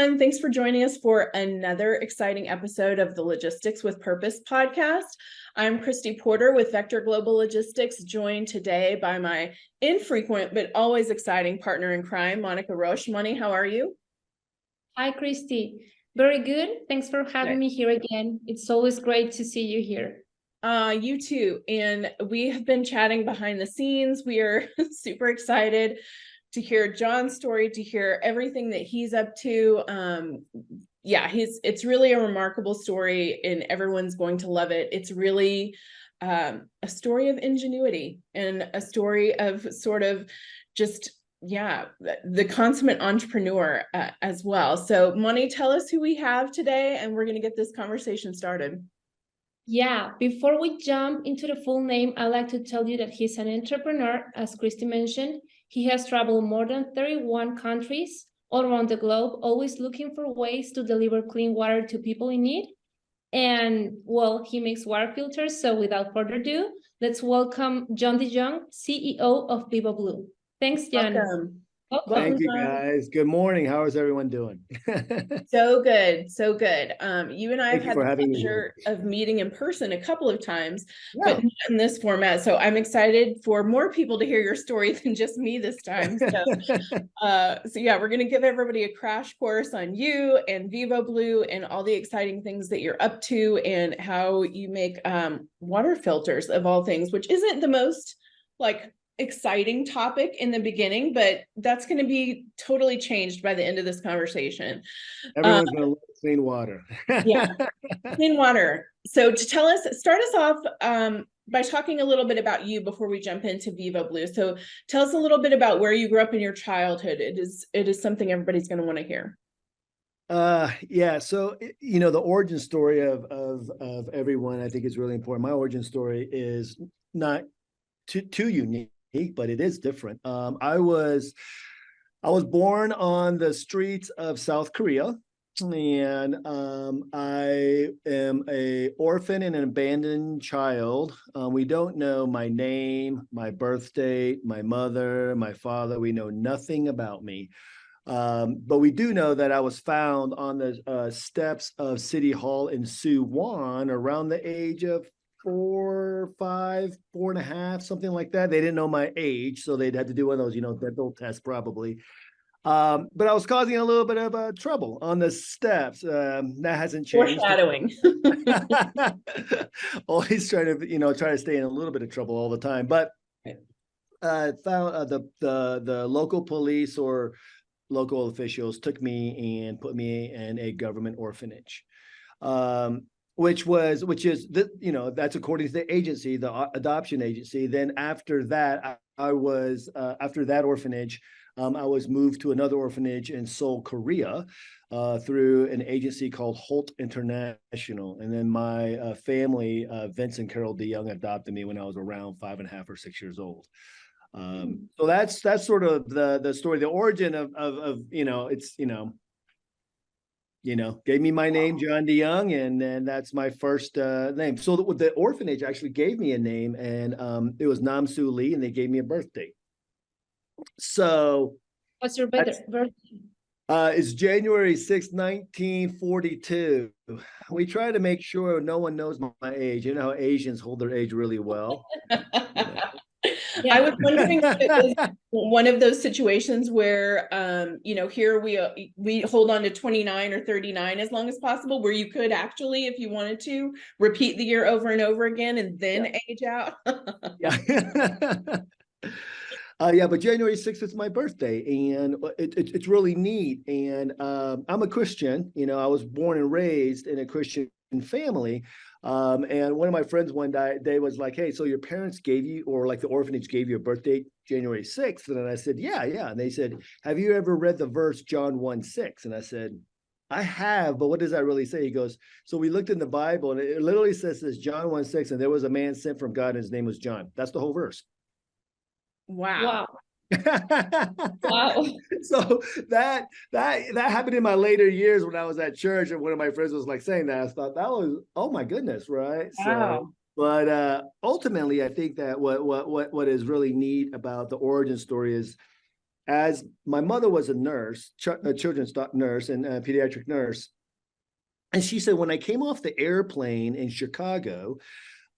everyone. Thanks for joining us for another exciting episode of the Logistics with Purpose podcast. I'm Kristi Porter with Vector Global Logistics, joined today by my infrequent but always exciting partner in crime, Monica Roesch. Moni, how are you? Hi, Kristi. Very good. Thanks for having me here again. It's always great to see you here. You too. And we have been chatting behind the scenes. We are super excited to hear John's story, to hear everything that he's up to. It's really a remarkable story and everyone's going to love it. It's really a story of ingenuity and a story of sort of just, the consummate entrepreneur as well. So Moni, tell us who we have today and we're going to get this conversation started. Yeah, before we jump into the full name, I'd like to tell you that he's an entrepreneur, as Kristi mentioned. He has traveled more than 31 countries all around the globe, always looking for ways to deliver clean water to people in need. And, well, he makes water filters. So without further ado, let's welcome John DeYoung, CEO of Vivoblu. Thanks, John. Welcome. Thank you, guys. Good morning. How is everyone doing? So good. So good. You and I have had the pleasure of meeting in person a couple of times, but not in this format. So I'm excited for more people to hear your story than just me this time. So, we're going to give everybody a crash course on you and Vivoblu and all the exciting things that you're up to and how you make water filters of all things, which isn't the most exciting topic in the beginning, but that's going to be totally changed by the end of this conversation. Everyone's going to love clean water. Clean water. So to start us off by talking a little bit about you before we jump into Vivoblu. So tell us a little bit about where you grew up in your childhood. It is something everybody's going to want to hear. So the origin story of everyone, I think, is really important. My origin story is not too unique, but it is different. I was born on the streets of South Korea, and I am an orphan and an abandoned child. We don't know my name, my birth date, my mother, my father. We know nothing about me. But we do know that I was found on the steps of City Hall in Suwon around the age of 4, 5, 4.5, something like that. They didn't know my age, so they'd had to do one of those, dental tests probably. But I was causing a little bit of trouble on the steps. That hasn't changed. Foreshadowing. Always trying to stay in a little bit of trouble all the time. But found the local police or local officials took me and put me in a government orphanage. Which is that's according to the agency, the adoption agency. Then after that, I was after that orphanage, I was moved to another orphanage in Seoul, Korea, through an agency called Holt International. And then my family, Vince and Carol DeYoung, adopted me when I was around 5.5 or 6 years old. So that's sort of the story, the origin of it's gave me my name, John DeYoung, and then that's my first name. So the orphanage actually gave me a name, and it was Nam Su Lee, and they gave me a birthday. So what's your birthday? It's January 6, 1942. We try to make sure no one knows my age. You know how Asians hold their age really well. I was wondering if it was one of those situations where, here we hold on to 29 or 39 as long as possible, where you could actually, if you wanted to, repeat the year over and over again and then age out. But January 6th is my birthday, and it's really neat. And I'm a Christian. I was born and raised in a Christian family. And one of my friends one day was like, "Hey, so your parents gave you, or like the orphanage gave you a birthday January 6th?" And I said, yeah. And they said, "Have you ever read the verse John 1:6?" And I said, "I have, but what does that really say?" He goes, "So we looked in the Bible, and it literally says this, John 1:6, and there was a man sent from God, and his name was John." That's the whole verse. Wow. Wow. So that happened in my later years when I was at church, and one of my friends was like saying that. I thought that was, oh my goodness, right? Wow. So, but ultimately, I think that what is really neat about the origin story is as my mother was a nurse, a children's nurse and a pediatric nurse. And she said, when I came off the airplane in Chicago,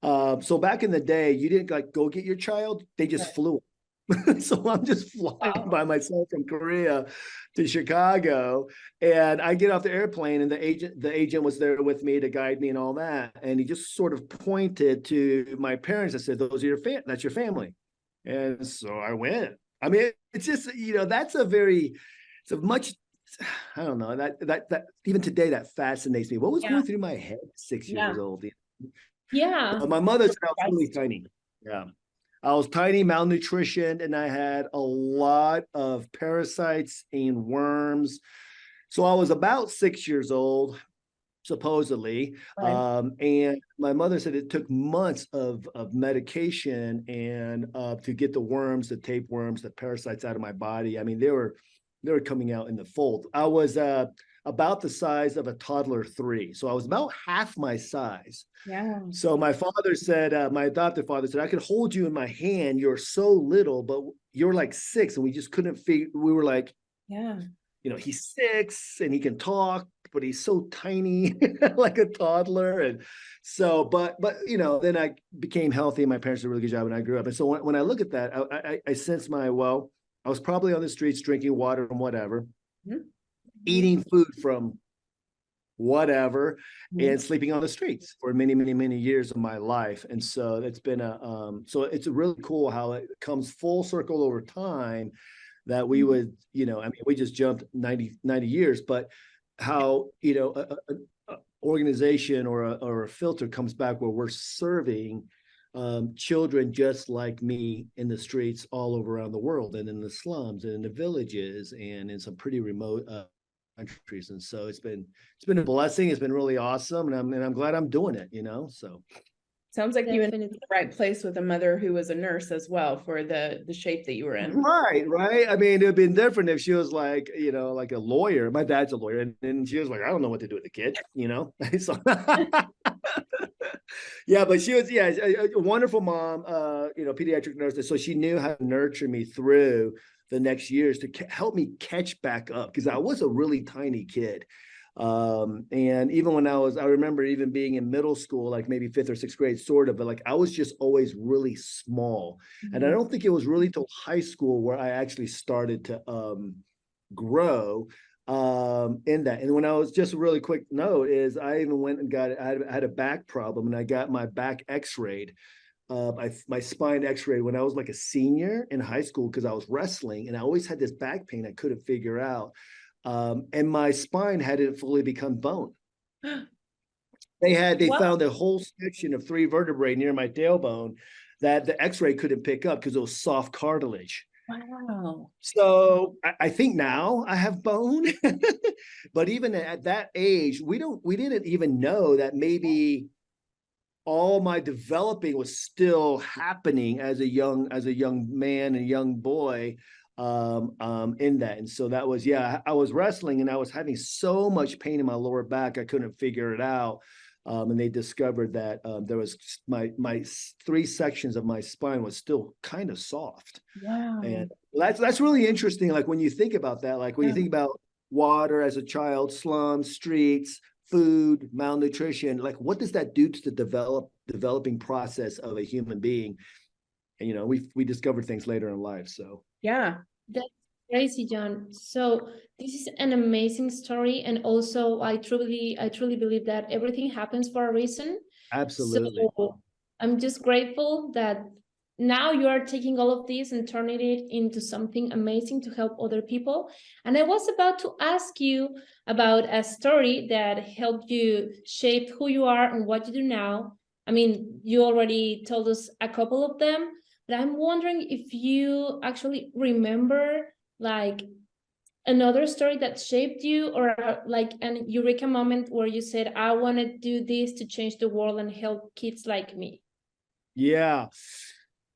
so back in the day, you didn't like go get your child, they just flew. So I'm just flying by myself from Korea to Chicago, and I get off the airplane, and the agent was there with me to guide me and all that, and he just sort of pointed to my parents and said, "Those are that's your family." And so I went. I mean, it's just, you know, that's it's a much, I don't know, that even today that fascinates me. What was going through my head at 6 years old? Yeah. My mother said I was really tiny. Yeah. I was tiny, malnutrition, and I had a lot of parasites and worms. So I was about 6 years old, supposedly. Right. And my mother said it took months of medication and to get the worms, the tapeworms, the parasites out of my body. I mean, they were coming out in the fold. I was about the size of a toddler 3. So I was about half my size. Yeah. So my father said, my adopted father said, I could hold you in my hand. You're so little, but you're like 6. And we just couldn't figure, we were like, yeah, you know, he's 6 and he can talk, but he's so tiny, like a toddler. And so, but, you know, then I became healthy and my parents did a really good job and I grew up. And so when I look at that, I sense I was probably on the streets drinking water and whatever, eating food from whatever, and sleeping on the streets for many, many, many years of my life. And so it's been so it's really cool how it comes full circle over time that we would, you know, I mean, we just jumped 90 years, but how, you know, a organization or a filter comes back where we're serving children just like me in the streets all over around the world, and in the slums and in the villages and in some pretty remote countries. And so it's been a blessing. It's been really awesome, and I'm glad I'm doing it, you know. So sounds like you ended in the right place with a mother who was a nurse as well for the shape that you were in. Right. I mean, it would have been different if she was like, you know, like a lawyer. My dad's a lawyer, and she was like, I don't know what to do with the kid, you know. So yeah, but she was, a wonderful mom, you know, pediatric nurse. So she knew how to nurture me through the next years to help me catch back up, because I was a really tiny kid. And even when I remember even being in middle school, like maybe 5th or 6th grade, sort of, but like I was just always really small. And I don't think it was really till high school where I actually started to grow in that. And when I was, just a really quick note, is I even went and I had a back problem, and I got my back x-rayed. My spine x-rayed when I was like a senior in high school, because I was wrestling and I always had this back pain I couldn't figure out. And my spine hadn't fully become bone. They found a whole section of 3 vertebrae near my tailbone that the x-ray couldn't pick up because it was soft cartilage. Wow. So I think now I have bone, but even at that age, we didn't even know that maybe all my developing was still happening as a young man and young boy in that. And so that was, I was wrestling and I was having so much pain in my lower back I couldn't figure it out. And they discovered that there was my 3 sections of my spine was still kind of soft. Wow. And that's really interesting. Like when you think about that, like when you think about water as a child, slums, streets, food, malnutrition, like what does that do to the developing process of a human being? And, you know, we discover things later in life. So yeah, that's crazy, John. So this is an amazing story, and also I truly believe that everything happens for a reason. Absolutely. So I'm just grateful that now you are taking all of this and turning it into something amazing to help other people. And I was about to ask you about a story that helped you shape who you are and what you do now. I mean, you already told us a couple of them, but I'm wondering if you actually remember like another story that shaped you, or like an eureka moment where you said, I want to do this to change the world and help kids like me. Yeah.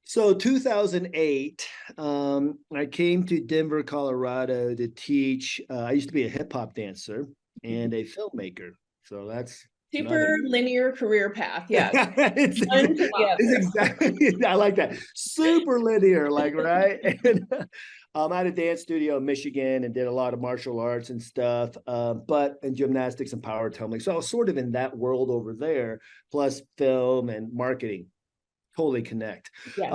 So 2008, I came to Denver, Colorado to teach. I used to be a hip hop dancer and a filmmaker. So that's super linear career path. Yeah. it's exactly, I like that. Super linear, like, right? And I had a dance studio in Michigan and did a lot of martial arts and stuff, and gymnastics and power tumbling. So I was sort of in that world over there, plus film and marketing, totally connect. Yes.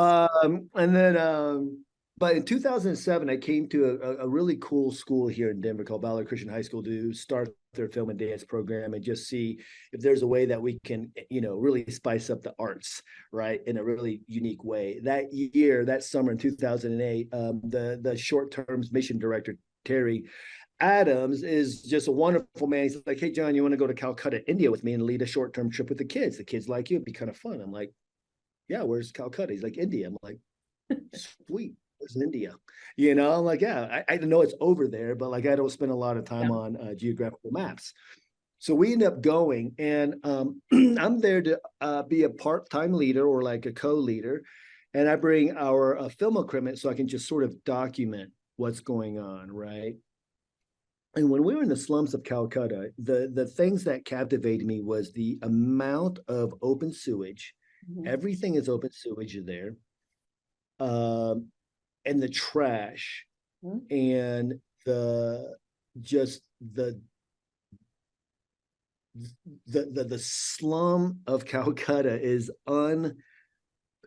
But in 2007, I came to a really cool school here in Denver called Valor Christian High School to start their film and dance program and just see if there's a way that we can, really spice up the arts, right, in a really unique way. That summer in 2008, the short-term mission director, Terry Adams, is just a wonderful man. He's like, hey, John, you want to go to Calcutta, India with me and lead a short-term trip with the kids? The kids like you, it'd be kind of fun. I'm like, yeah, where's Calcutta? He's like, India. I'm like, sweet. Where's India? I'm like, yeah, I know it's over there, but like I don't spend a lot of time on geographical maps. So we end up going, and I'm there to be a part-time leader or like a co-leader, and I bring our film equipment so I can just sort of document what's going on, right? And when we were in the slums of Calcutta, the things that captivated me was the amount of open sewage. Mm-hmm. Everything is open sewage there. And the trash, mm-hmm. and the slum of Calcutta is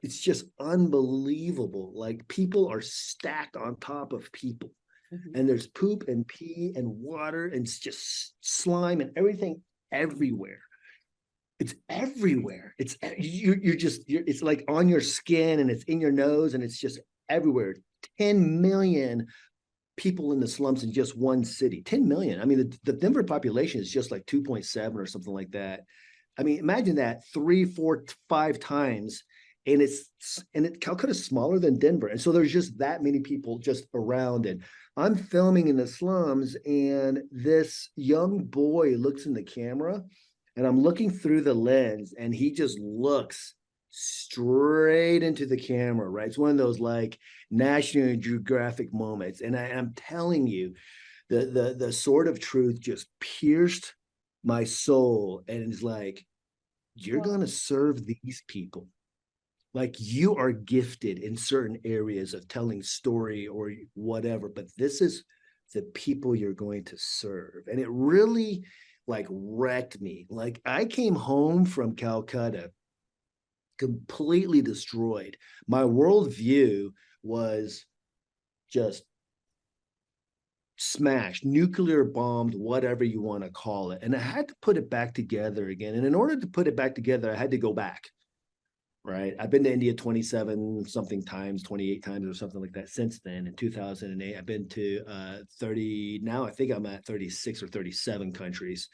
it's just unbelievable. Like people are stacked on top of people, mm-hmm. and there's poop and pee and water and it's just slime and everything everywhere. It's everywhere. It's it's like on your skin and it's in your nose and it's just everywhere. 10 million people in the slums in just one city. 10 million. I mean, the Denver population is just like 2.7 or something like that. I mean, imagine that 3, 4, 5 times. And Calcutta is smaller than Denver. And so there's just that many people just around. And I'm filming in the slums, and this young boy looks in the camera, and I'm looking through the lens, and he just looks straight into the camera, right? It's one of those like National Geographic moments. And I'm telling you, the sword of truth just pierced my soul. And it's like, you're going to serve these people. Like you are gifted in certain areas of telling story or whatever, but this is the people you're going to serve. And it really like wrecked me. Like I came home from Calcutta completely destroyed. My worldview was just smashed, nuclear bombed, whatever you want to call it. And I had to put it back together again. And in order to put it back together, I had to go back, right? I've been to India 27 something times, 28 times or something like that since then. In 2008, I've been to 30, now I think I'm at 36 or 37 countries.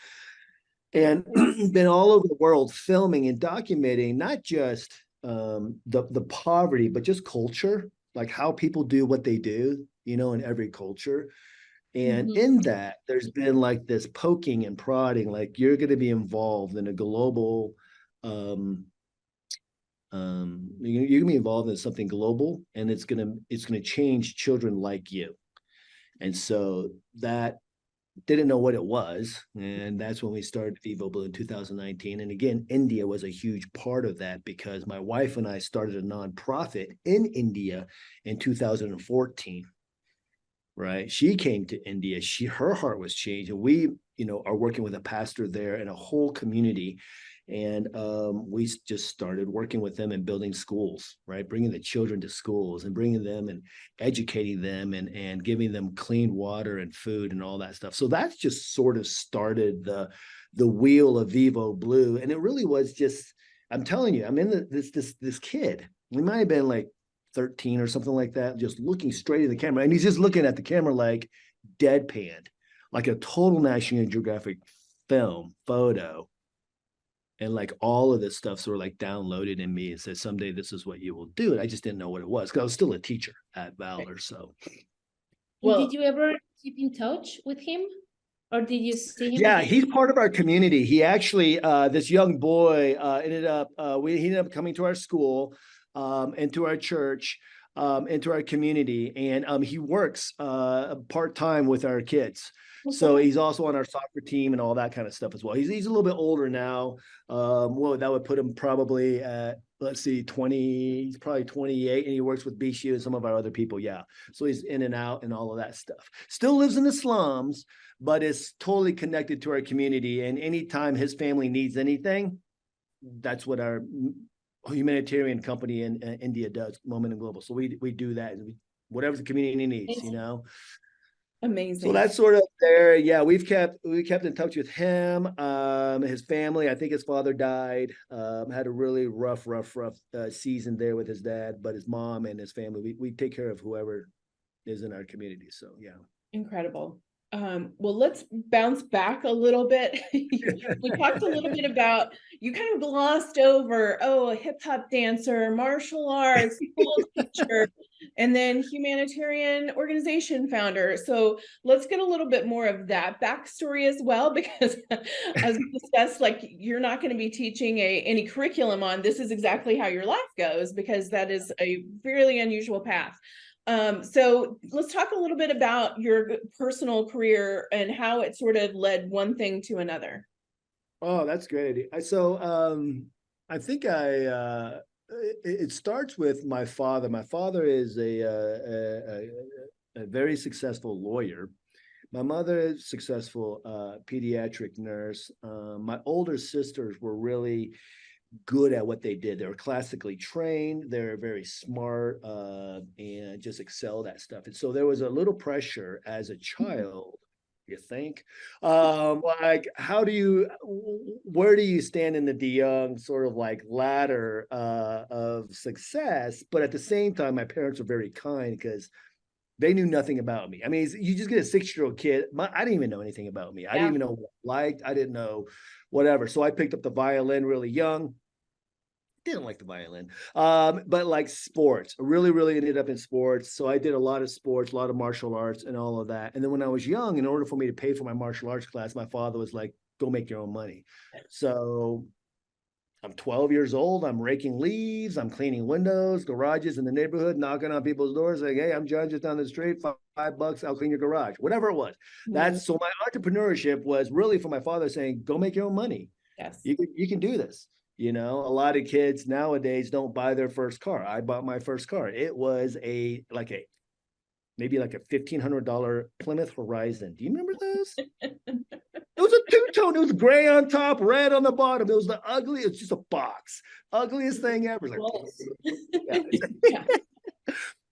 And been all over the world filming and documenting not just the poverty, but just culture, like how people do what they do, in every culture. And mm-hmm. in that, there's been like this poking and prodding, like you're going to be involved in a global, you're going to be involved in something global, and it's going to change children like you. And so that didn't know what it was. And that's when we started Vivoblu in 2019. And again, India was a huge part of that because my wife and I started a nonprofit in India in 2014, right? She came to India. Her heart was changed. And we, are working with a pastor there and a whole community. And we just started working with them and building schools, right? Bringing the children to schools and bringing them and educating them and giving them clean water and food and all that stuff. So that's just sort of started the wheel of Vivoblu. And it really was just, I'm telling you, I'm in this kid. He might have been like 13 or something like that, just looking straight at the camera. And he's just looking at the camera like deadpan, like a total National Geographic photo. And like all of this stuff sort of like downloaded in me and said, someday this is what you will do. And I just didn't know what it was because I was still a teacher at Valor. So, well, did you ever keep in touch with him, or did you see him? Yeah, he's part of our community. He actually, this young boy he ended up coming to our school and to our church. into our community, and he works part-time with our kids. So he's also on our soccer team and all that kind of stuff as well. He's a little bit older now. Well, that would put him probably at, let's see, 20, he's probably 28, and he works with BCU and some of our other people. Yeah. So he's in and out and all of that stuff. Still lives in the slums, but is totally connected to our community. And anytime his family needs anything, that's what our humanitarian company in India does, Moment and Global. So we do that. Whatever the community needs, you know. Amazing. So that's sort of there. Yeah, we kept in touch with him, his family. I think his father died. Had a really rough season there with his dad, but his mom and his family, we take care of whoever is in our community. So yeah. Incredible. Well, let's bounce back a little bit. We talked a little bit about, you kind of glossed over, a hip hop dancer, martial arts, school teacher, and then humanitarian organization founder. So let's get a little bit more of that backstory as well, because as we discussed, like, you're not going to be teaching any curriculum on this is exactly how your life goes, because that is a fairly unusual path. So let's talk a little bit about your personal career and how it sort of led one thing to another. Oh, that's great. So I think it starts with my father. My father is a very successful lawyer. My mother is a successful pediatric nurse. My older sisters were really good at what they did. They were classically trained. They're very smart and just excelled at stuff. And so there was a little pressure as a child, you think, like, where do you stand in the DeYoung sort of like ladder of success? But at the same time, my parents were very kind because they knew nothing about me. I mean, you just get a 6-year-old kid. I didn't even know anything about me. I didn't even know what I liked. I didn't know whatever. So I picked up the violin really young. Didn't like the violin, but like sports. I really ended up in sports. So I did a lot of sports, a lot of martial arts and all of that. And then when I was young, in order for me to pay for my martial arts class, my father was like, go make your own money. So I'm 12 years old. I'm raking leaves. I'm cleaning windows, garages in the neighborhood, knocking on people's doors like, hey, I'm John just down the street, $5, I'll clean your garage, whatever it was. So my entrepreneurship was really for my father saying, go make your own money. Yes. You can do this. You know, a lot of kids nowadays don't buy their first car. I bought my first car. It was maybe like a $1,500 Plymouth Horizon. Do you remember those? It was a two-tone. It was gray on top, red on the bottom. It was it's just a box. Ugliest thing ever.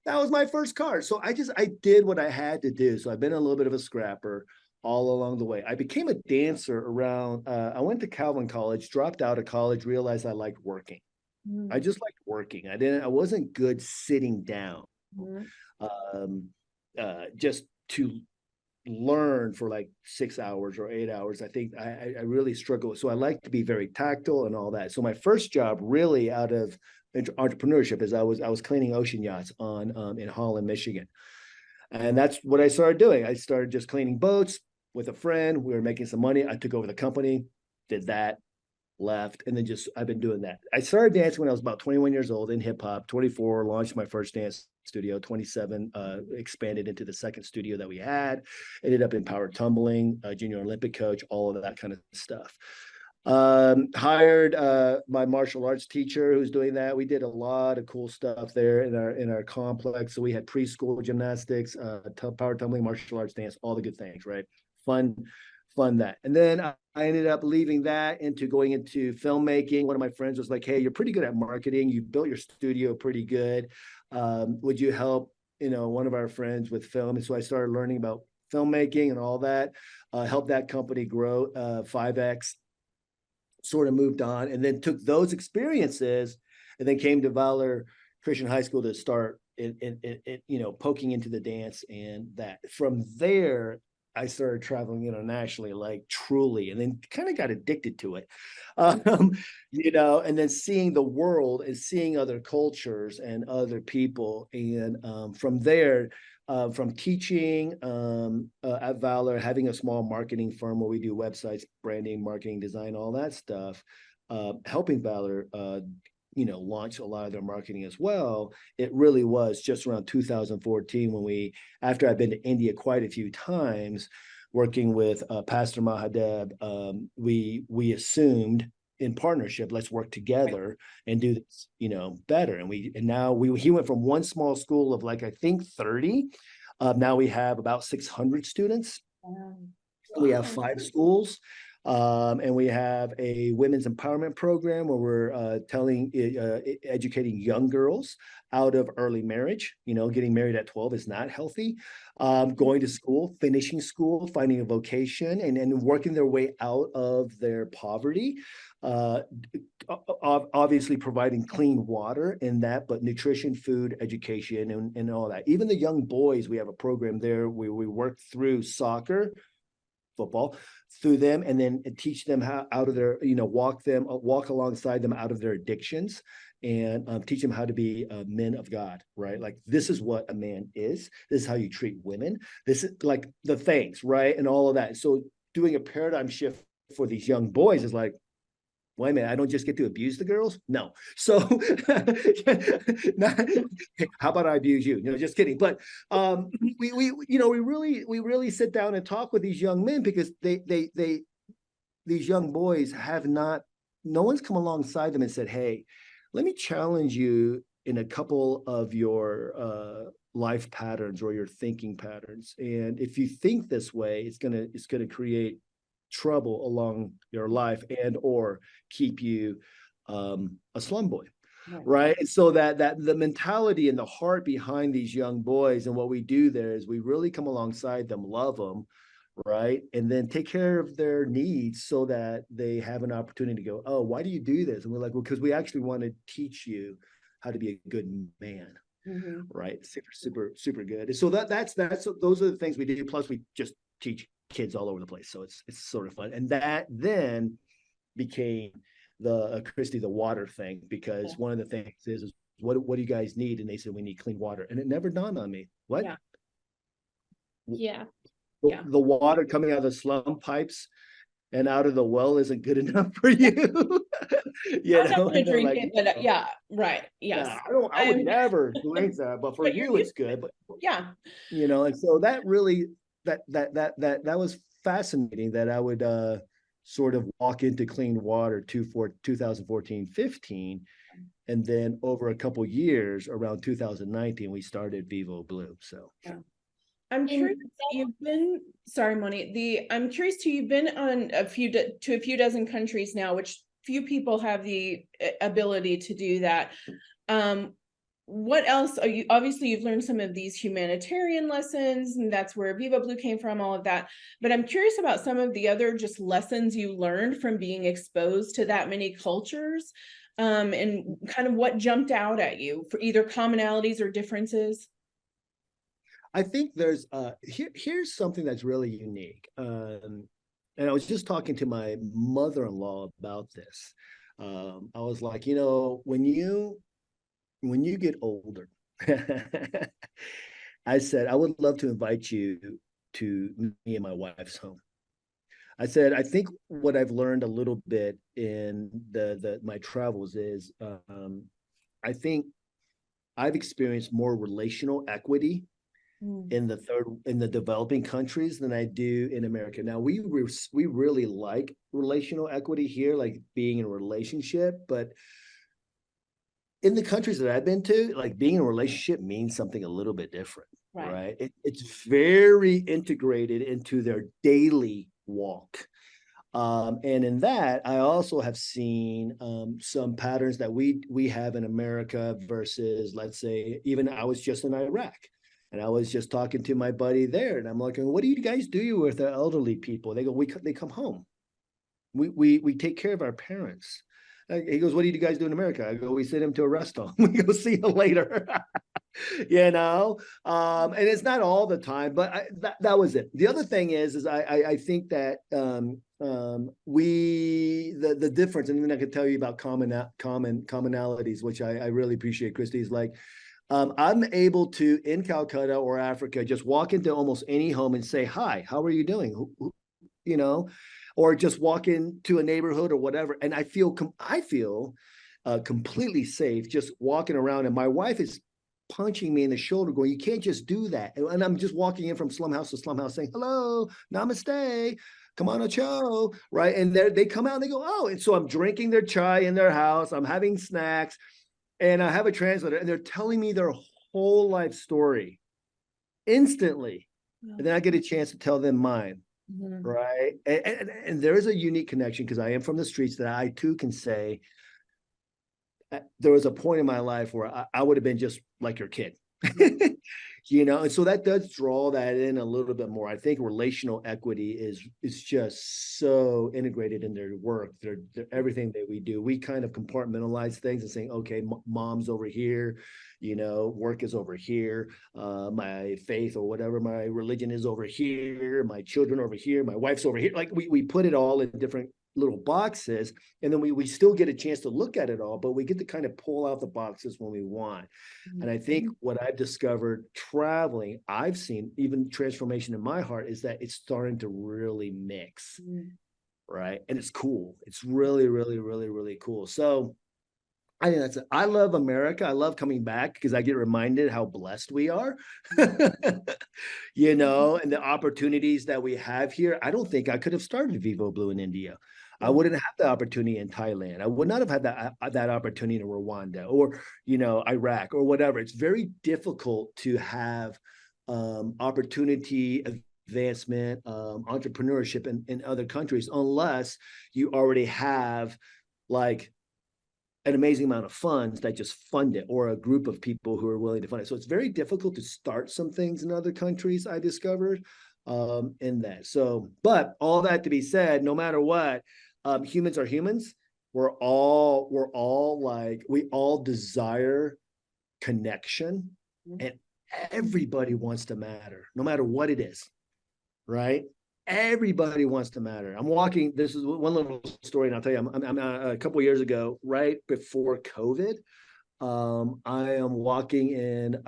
That was my first car. So I did what I had to do. So I've been a little bit of a scrapper all along the way. I became a dancer around, I went to Calvin College, dropped out of college, realized I liked working. I just liked working. I wasn't good sitting down. Just to learn for like 6 hours or 8 hours. I think I really struggle. So I like to be very tactile and all that. So my first job really out of entrepreneurship is I was cleaning ocean yachts in Holland, Michigan. And that's what I started doing. I started just cleaning boats with a friend. We were making some money. I took over the company, did that, left, and then I've been doing that. I started dancing when I was about 21 years old in hip hop. 24, launched my first dance studio. 27, expanded into the second studio that we had. Ended up in power tumbling, junior Olympic coach, all of that kind of stuff. Hired my martial arts teacher who's doing that. We did a lot of cool stuff there in our complex. So we had preschool gymnastics, power tumbling, martial arts, dance, all the good things, right? Fun that. And then I ended up leaving that into going into filmmaking. One of my friends was like, hey, you're pretty good at marketing. You built your studio pretty good. Would you help, one of our friends with film? And so I started learning about filmmaking and all that, helped that company grow 5X, sort of moved on, and then took those experiences and then came to Valor Christian High School to start poking into the dance. And that from there, I started traveling internationally, like truly, and then kind of got addicted to it, and then seeing the world and seeing other cultures and other people. And from there, from teaching at Valor, having a small marketing firm where we do websites, branding, marketing, design, all that stuff, helping Valor launch a lot of their marketing as well. It really was just around 2014 when after I've been to India quite a few times, working with Pastor Mahadeb, we assumed in partnership, let's work together and do this, better. And now he went from one small school of like, I think 30. Now we have about 600 students. Wow. We have 5 schools. And we have a women's empowerment program where we're educating young girls out of early marriage. Getting married at 12 is not healthy. Going to school, finishing school, finding a vocation, and working their way out of their poverty. Obviously providing clean water in that, but nutrition, food, education, and all that. Even the young boys, we have a program there where we work through soccer, football, through them, and then teach them how out of their, walk alongside them out of their addictions, and teach them how to be men of God, right? Like, this is what a man is. This is how you treat women. This is like the things, right? And all of that. So doing a paradigm shift for these young boys is like, wait a minute, I don't just get to abuse the girls? No. So how about I abuse you? Just kidding. But we really sit down and talk with these young men, because these young boys no one's come alongside them and said, hey, let me challenge you in a couple of your life patterns or your thinking patterns. And if you think this way, it's gonna create trouble along your life and or keep you a slum boy, right? And so that the mentality and the heart behind these young boys, and what we do there is we really come alongside them, love them, right? And then take care of their needs so that they have an opportunity to go, oh, why do you do this? And we're like, well, because we actually want to teach you how to be a good man. Right? Super good. And so that's those are the things we do. Plus we just teach kids all over the place, so it's sort of fun. And that then became the Kristi, the water thing, because one of the things is what do you guys need? And they said, we need clean water. And it never dawned on me, what? The water coming out of the slum pipes and out of the well isn't good enough for you. I'm not gonna drink it, but right. Yes. I would never drink that, but for you it's good. But and so that really that was fascinating, that I would sort of walk into clean water for 2014-15, and then over a couple years, around 2019, we started Vivoblu. So I'm curious. Sorry, Moni. I'm curious too. You've been on a few dozen countries now, which few people have the ability to do that. What else are you? Obviously, you've learned some of these humanitarian lessons, and that's where Vivoblu came from, all of that. But I'm curious about some of the other just lessons you learned from being exposed to that many cultures, and kind of what jumped out at you for either commonalities or differences. I think there's here's something that's really unique. And I was just talking to my mother-in-law about this. I was like, when you get older, I said, I would love to invite you to me and my wife's home. I said, I think what I've learned a little bit in my travels is, I think I've experienced more relational equity in the developing countries than I do in America. Now we really like relational equity here, like being in a relationship, but in the countries that I've been to, like being in a relationship means something a little bit different, right? It's very integrated into their daily walk. And in that, I also have seen some patterns that we have in America versus, let's say, even I was just in Iraq. And I was just talking to my buddy there, and I'm like, what do you guys do with the elderly people? They go, they come home. We take care of our parents. He goes, what do you guys do in America? I go, we send them to a rest home. We go, see you later. And it's not all the time, but that was it. The other thing is I think that the difference, and then I could tell you about commonalities, which I really appreciate, Kristi, is like, I'm able to, in Calcutta or Africa, just walk into almost any home and say, hi, how are you doing? Or just walk into a neighborhood or whatever. And I feel completely safe, just walking around. And my wife is punching me in the shoulder going, you can't just do that. And I'm just walking in from slum house to slum house saying, hello, namaste, come on, Ocho, right? And they come out and they go, oh, and so I'm drinking their chai in their house. I'm having snacks and I have a translator and they're telling me their whole life story instantly. Yeah. And then I get a chance to tell them mine. Mm-hmm. Right. And there is a unique connection because I am from the streets that I too can say there was a point in my life where I would have been just like your kid, you know, and so that does draw that in a little bit more. I think relational equity is just so integrated in their work. They're everything that we do. We kind of compartmentalize things and saying, okay, mom's over here, you know, work is over here, my faith or whatever my religion is over here, my children over here, my wife's over here. Like we put it all in different little boxes, and then we still get a chance to look at it all, but we get to kind of pull out the boxes when we want. Mm-hmm. And I think what I've discovered traveling, I've seen even transformation in my heart is that it's starting to really mix. Mm-hmm. Right. And it's cool. It's really, really, really, really cool. So I think that's it. I love America. I love coming back because I get reminded how blessed we are, you know, and the opportunities that we have here. I don't think I could have started Vivoblu in India. I wouldn't have the opportunity in Thailand. I would not have had that opportunity in Rwanda or, you know, Iraq or whatever. It's very difficult to have opportunity, advancement, entrepreneurship in other countries unless you already have like an amazing amount of funds that just fund it or a group of people who are willing to fund it. So it's very difficult to start some things in other countries, I discovered in that. So, but all that to be said, no matter what, humans are humans. We're all like, we all desire connection and everybody wants to matter, no matter what it is, right? Everybody wants to matter. I'm walking. This is one little story, and I'll tell you. I'm a couple of years ago, right before COVID. I am walking in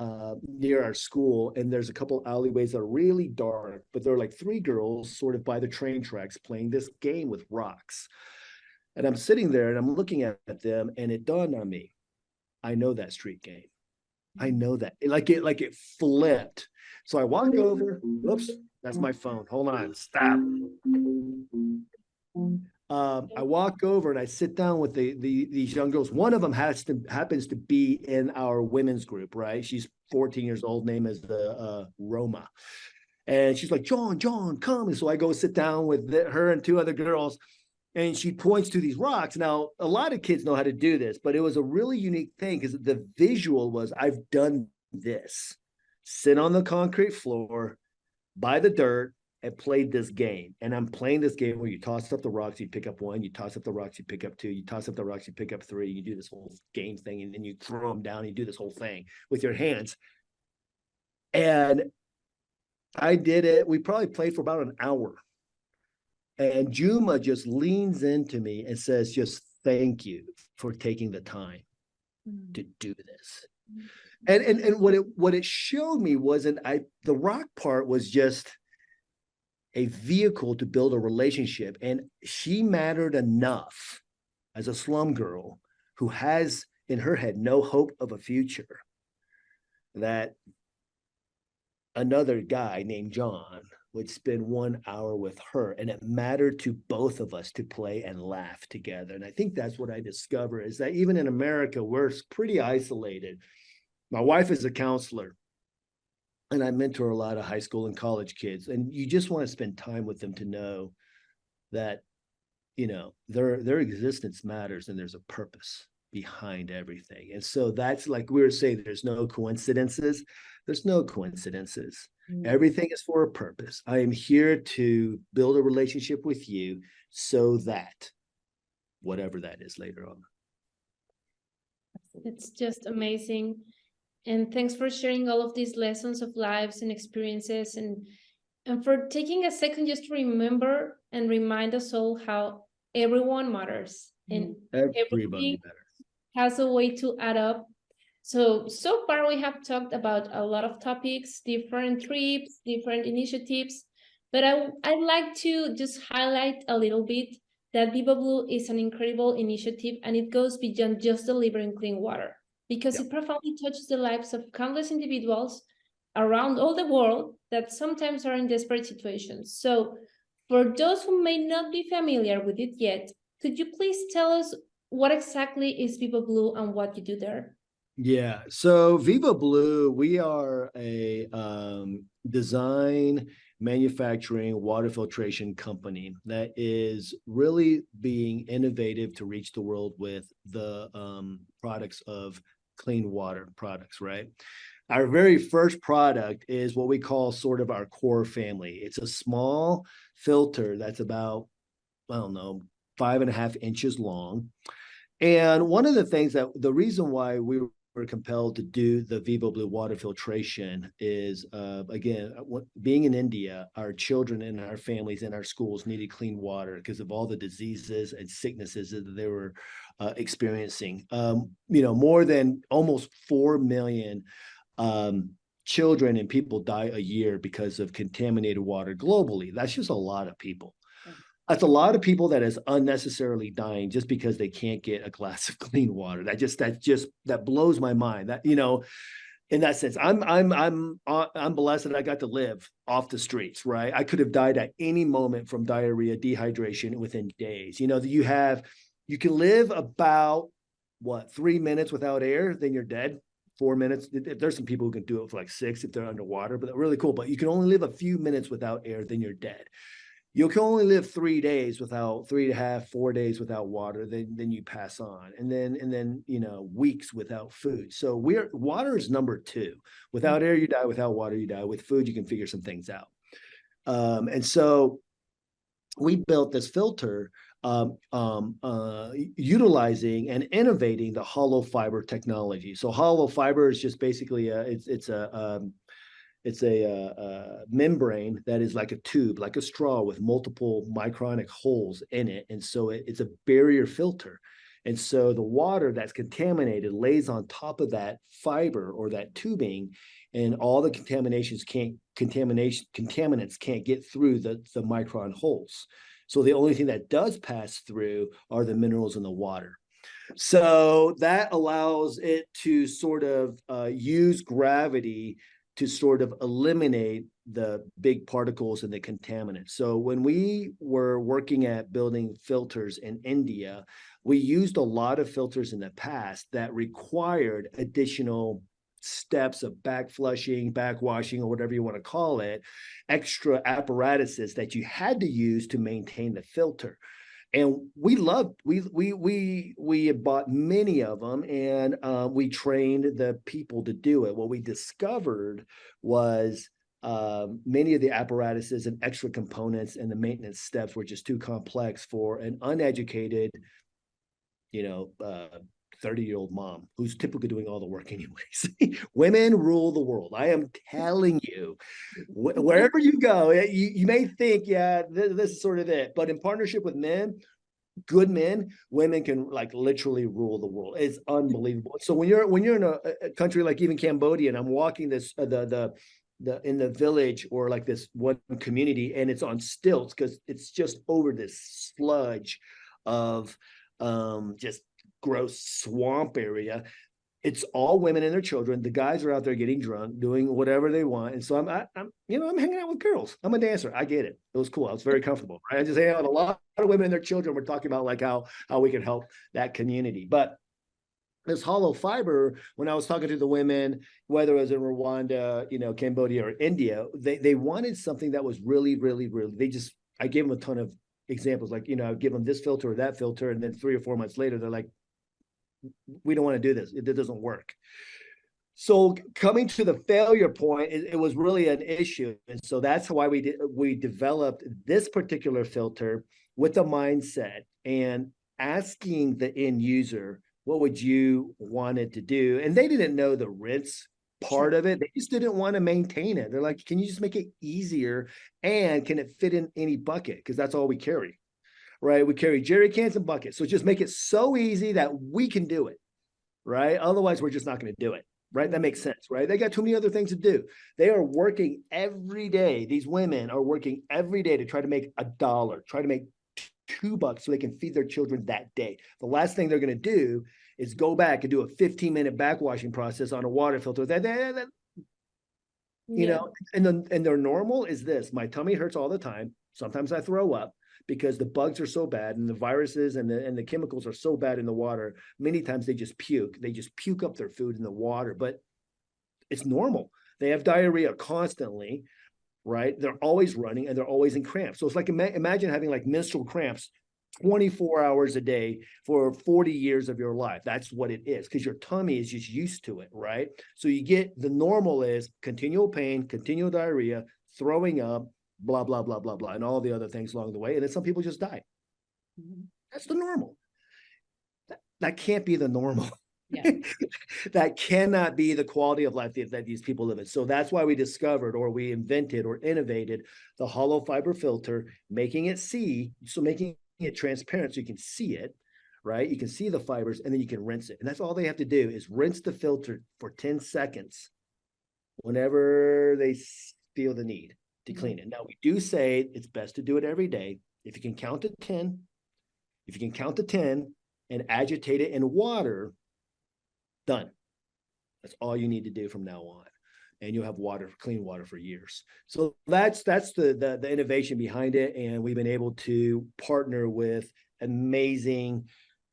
near our school, and there's a couple alleyways that are really dark, but there are like three girls sort of by the train tracks playing this game with rocks. And I'm sitting there and I'm looking at them, and it dawned on me, I know that street game. I know that. It flipped. So I walk over. Oops. That's my phone. Hold on. Stop. I walk over and I sit down with these young girls. One of them happens to be in our women's group, right? She's 14 years old. Name is Roma. And she's like, John, come. And so I go sit down with her and two other girls. And she points to these rocks. Now, a lot of kids know how to do this, but it was a really unique thing because the visual was, I've done this. Sit on the concrete floor, by the dirt, and played this game. And I'm playing this game where you toss up the rocks, you pick up one, you toss up the rocks, you pick up two, you toss up the rocks, you pick up three, you do this whole game thing, and then you throw them down, you do this whole thing with your hands. And I did it. We probably played for about an hour. And Juma just leans into me and says, just thank you for taking the time to do this. And what it showed me wasn't the rock part was just a vehicle to build a relationship. And she mattered enough as a slum girl who has in her head no hope of a future that another guy named John would spend 1 hour with her. And it mattered to both of us to play and laugh together. And I think that's what I discovered is that even in America, we're pretty isolated. My wife is a counselor, and I mentor a lot of high school and college kids. And you just want to spend time with them to know that, you know, their existence matters and there's a purpose behind everything. And so that's like we were saying, there's no coincidences. There's no coincidences. Everything is for a purpose. I am here to build a relationship with you so that whatever that is later on. It's just amazing. And thanks for sharing all of these lessons of lives and experiences and for taking a second just to remember and remind us all how everyone matters and everybody has a way to add up. So far we have talked about a lot of topics, different trips, different initiatives, but I'd like to just highlight a little bit that Vivoblu is an incredible initiative, and it goes beyond just delivering clean water, because it profoundly touches the lives of countless individuals around all the world that sometimes are in desperate situations. So for those who may not be familiar with it yet, could you please tell us what exactly is Vivoblu and what you do there? Yeah, so Vivoblu, we are a design, manufacturing, water filtration company that is really being innovative to reach the world with the products of clean water products, right? Our very first product is what we call sort of our core family. It's a small filter that's about, I don't know, 5.5 inches long. And one of the things that the reason why we were compelled to do the Vivoblu water filtration is, again, being in India, our children and our families and our schools needed clean water because of all the diseases and sicknesses that they were experiencing. More than almost 4 million children and people die a year because of contaminated water globally. That's just a lot of people. That's a lot of people that is unnecessarily dying just because they can't get a glass of clean water. That blows my mind. That, in that sense, I'm blessed that I got to live off the streets, right? I could have died at any moment from diarrhea, dehydration within days. You can live about 3 minutes without air, then you're dead. 4 minutes. There's some people who can do it for like 6 if they're underwater, but really cool. But you can only live a few minutes without air, then you're dead. You can only live 3 days without 3.5, 4 days without water, then you pass on. And then weeks without food. So water is number 2. Without air, you die. Without water, you die. With food, you can figure some things out. And so we built this filter utilizing and innovating the hollow fiber technology. So hollow fiber is just basically it's a membrane that is like a tube, like a straw with multiple micronic holes in it. And so it's a barrier filter. And so the water that's contaminated lays on top of that fiber or that tubing, and all the contaminants can't get through the micron holes. So the only thing that does pass through are the minerals in the water. So that allows it to sort of use gravity to sort of eliminate the big particles and the contaminants. So when we were working at building filters in India, we used a lot of filters in the past that required additional steps of back flushing, backwashing, or whatever you want to call it, extra apparatuses that you had to use to maintain the filter. And we had bought many of them, and we trained the people to do it. What we discovered was many of the apparatuses and extra components and the maintenance steps were just too complex for an uneducated, 30-year-old mom who's typically doing all the work anyways. Women rule the world. I am telling you, wherever you go, you may think, this is sort of it, but in partnership with men, good men, women can like literally rule the world. It's unbelievable. So when you're in a country like even Cambodia, and I'm walking this in the village or like this one community, and it's on stilts because it's just over this sludge of just gross swamp area. It's all women and their children. The guys are out there getting drunk, doing whatever they want. And so I'm hanging out with girls. I'm a dancer. I get it. It was cool. I was very comfortable. Right? I just hang out with a lot of women and their children. We're talking about like how we can help that community. But this hollow fiber, when I was talking to the women, whether it was in Rwanda, Cambodia or India, they wanted something that was really, really, really, I gave them a ton of examples. Like, I give them this filter or that filter. And then 3 or 4 months later, they're like, we don't want to do this. It doesn't work. So coming to the failure point, it was really an issue. And so that's why we developed this particular filter with a mindset and asking the end user, what would you want it to do? And they didn't know the rinse part of it. They just didn't want to maintain it. They're like, can you just make it easier? And can it fit in any bucket? Because that's all we carry. Right? We carry jerry cans and buckets. So just make it so easy that we can do it, right? Otherwise, we're just not going to do it, right? That makes sense, right? They got too many other things to do. They are working every day. These women are working every day to try to make $1, try to make $2 so they can feed their children that day. The last thing they're going to do is go back and do a 15-minute backwashing process on a water filter. You know, and their normal is this: my tummy hurts all the time. Sometimes I throw up because the bugs are so bad and the viruses and the chemicals are so bad in the water. Many times they just puke. They just puke up their food in the water, but it's normal. They have diarrhea constantly, right? They're always running and they're always in cramps. So it's like, imagine having like menstrual cramps 24 hours a day for 40 years of your life. That's what it is, because your tummy is just used to it, right? So you get, the normal is continual pain, continual diarrhea, throwing up, blah, blah, blah, blah, blah, and all the other things along the way. And then some people just die. That's the normal. That can't be the normal. Yeah. That cannot be the quality of life that these people live in. So that's why we discovered, or we invented or innovated the hollow fiber filter, making it transparent so you can see it, right? You can see the fibers and then you can rinse it. And that's all they have to do is rinse the filter for 10 seconds whenever they feel the need to clean it. Now, we do say it's best to do it every day. If you can count to 10, and agitate it in water, done. That's all you need to do from now on. And you'll have water, clean water for years. So that's the innovation behind it. And we've been able to partner with amazing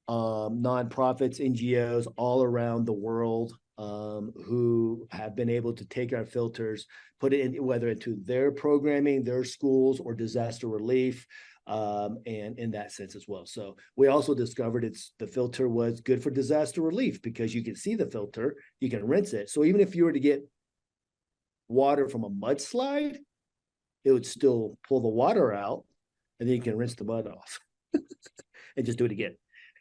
nonprofits, NGOs all around the world, who have been able to take our filters, put it in, whether into their programming, their schools, or disaster relief, and in that sense as well. So we also discovered the filter was good for disaster relief because you can see the filter, you can rinse it. So even if you were to get water from a mudslide, it would still pull the water out, and then you can rinse the mud off and just do it again.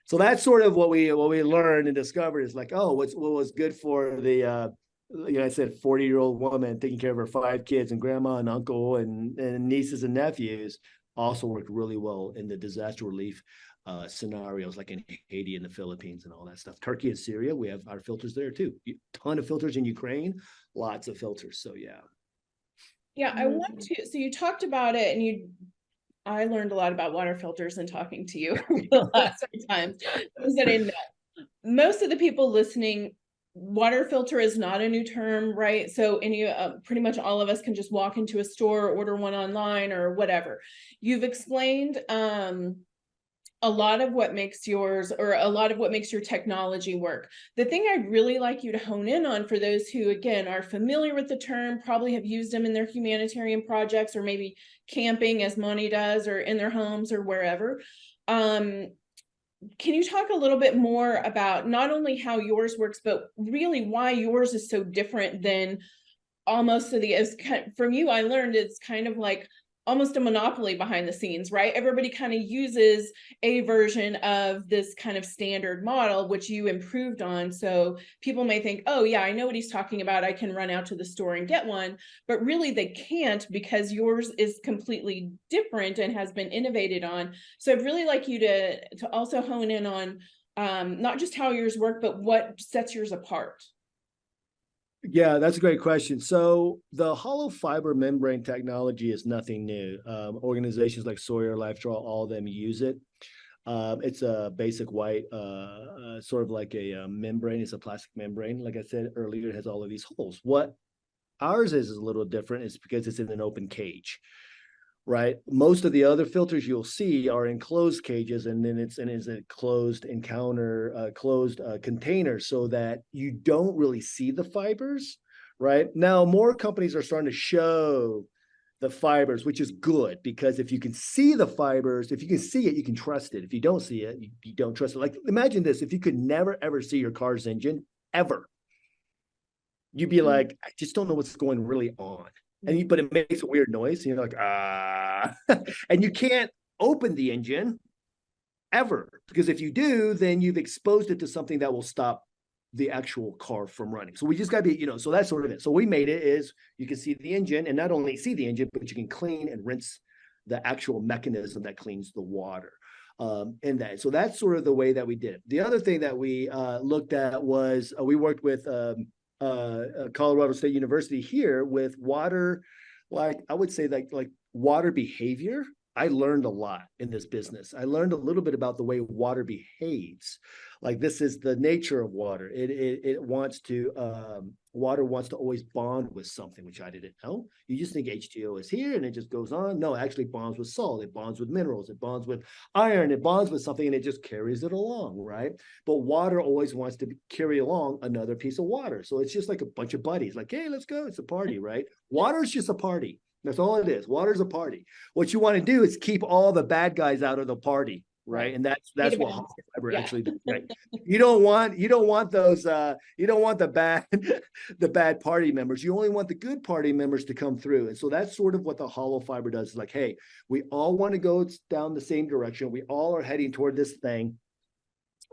So that's sort of what we learned and discovered is like, oh, what was good for the I said 40-year-old woman taking care of her 5 kids and grandma and uncle and nieces and nephews also worked really well in the disaster relief scenarios, like in Haiti and the Philippines and all that stuff. Turkey and Syria, we have our filters there too. A ton of filters in Ukraine, lots of filters. So yeah, I want to. So you talked about it, and I learned a lot about water filters in talking to you the last time. Things I didn't know. Most of the people listening, water filter is not a new term, right? So pretty much all of us can just walk into a store, order one online or whatever. You've explained a lot of what makes yours, or a lot of what makes your technology work. The thing I'd really like you to hone in on, for those who, again, are familiar with the term, probably have used them in their humanitarian projects, or maybe camping as Monty does, or in their homes or wherever. Can you talk a little bit more about not only how yours works, but really why yours is so different than almost from you, I learned it's kind of like almost a monopoly behind the scenes, right? Everybody kind of uses a version of this kind of standard model, which you improved on. So people may think, oh yeah, I know what he's talking about. I can run out to the store and get one, but really they can't, because yours is completely different and has been innovated on. So I'd really like you to also hone in on not just how yours work, but what sets yours apart. Yeah, that's a great question. So the hollow fiber membrane technology is nothing new. Organizations like Sawyer, LifeDraw, all of them use it. It's a basic white, sort of like a membrane. It's a plastic membrane. Like I said earlier, it has all of these holes. What ours is a little different. It's because it's in an open cage, right? Most of the other filters you'll see are in closed cages, and then it's a closed container, so that you don't really see the fibers, right? Now, more companies are starting to show the fibers, which is good, because if you can see the fibers, if you can see it, you can trust it. If you don't see it, you don't trust it. Like, imagine this: if you could never ever see your car's engine ever, you'd be like, I just don't know what's going really on. But it makes a weird noise, and you're like, and you can't open the engine ever, because if you do, then you've exposed it to something that will stop the actual car from running. So we just got to be, so that's sort of it. So we made it is you can see the engine, and not only see the engine, but you can clean and rinse the actual mechanism that cleans the water. So that's sort of the way that we did it. The other thing that we looked at was we worked with Colorado State University here with water, like I would say like water behavior. I learned a lot in this business. I learned a little bit about the way water behaves. Like, this is the nature of water. It wants to, water wants to always bond with something, which I didn't know. You just think H2O is here and it just goes on. No, it actually bonds with salt. It bonds with minerals. It bonds with iron. It bonds with something and it just carries it along, right? But water always wants to carry along another piece of water. So it's just like a bunch of buddies, like, hey, let's go. It's a party, right? Water is just a party. That's all it is. Water's a party. What you want to do is keep all the bad guys out of the party, right? And that's what hollow fiber actually does. Right? You don't want those you don't want the bad party members. You only want the good party members to come through. And so that's sort of what the hollow fiber does. It's like, hey, we all want to go down the same direction. We all are heading toward this thing.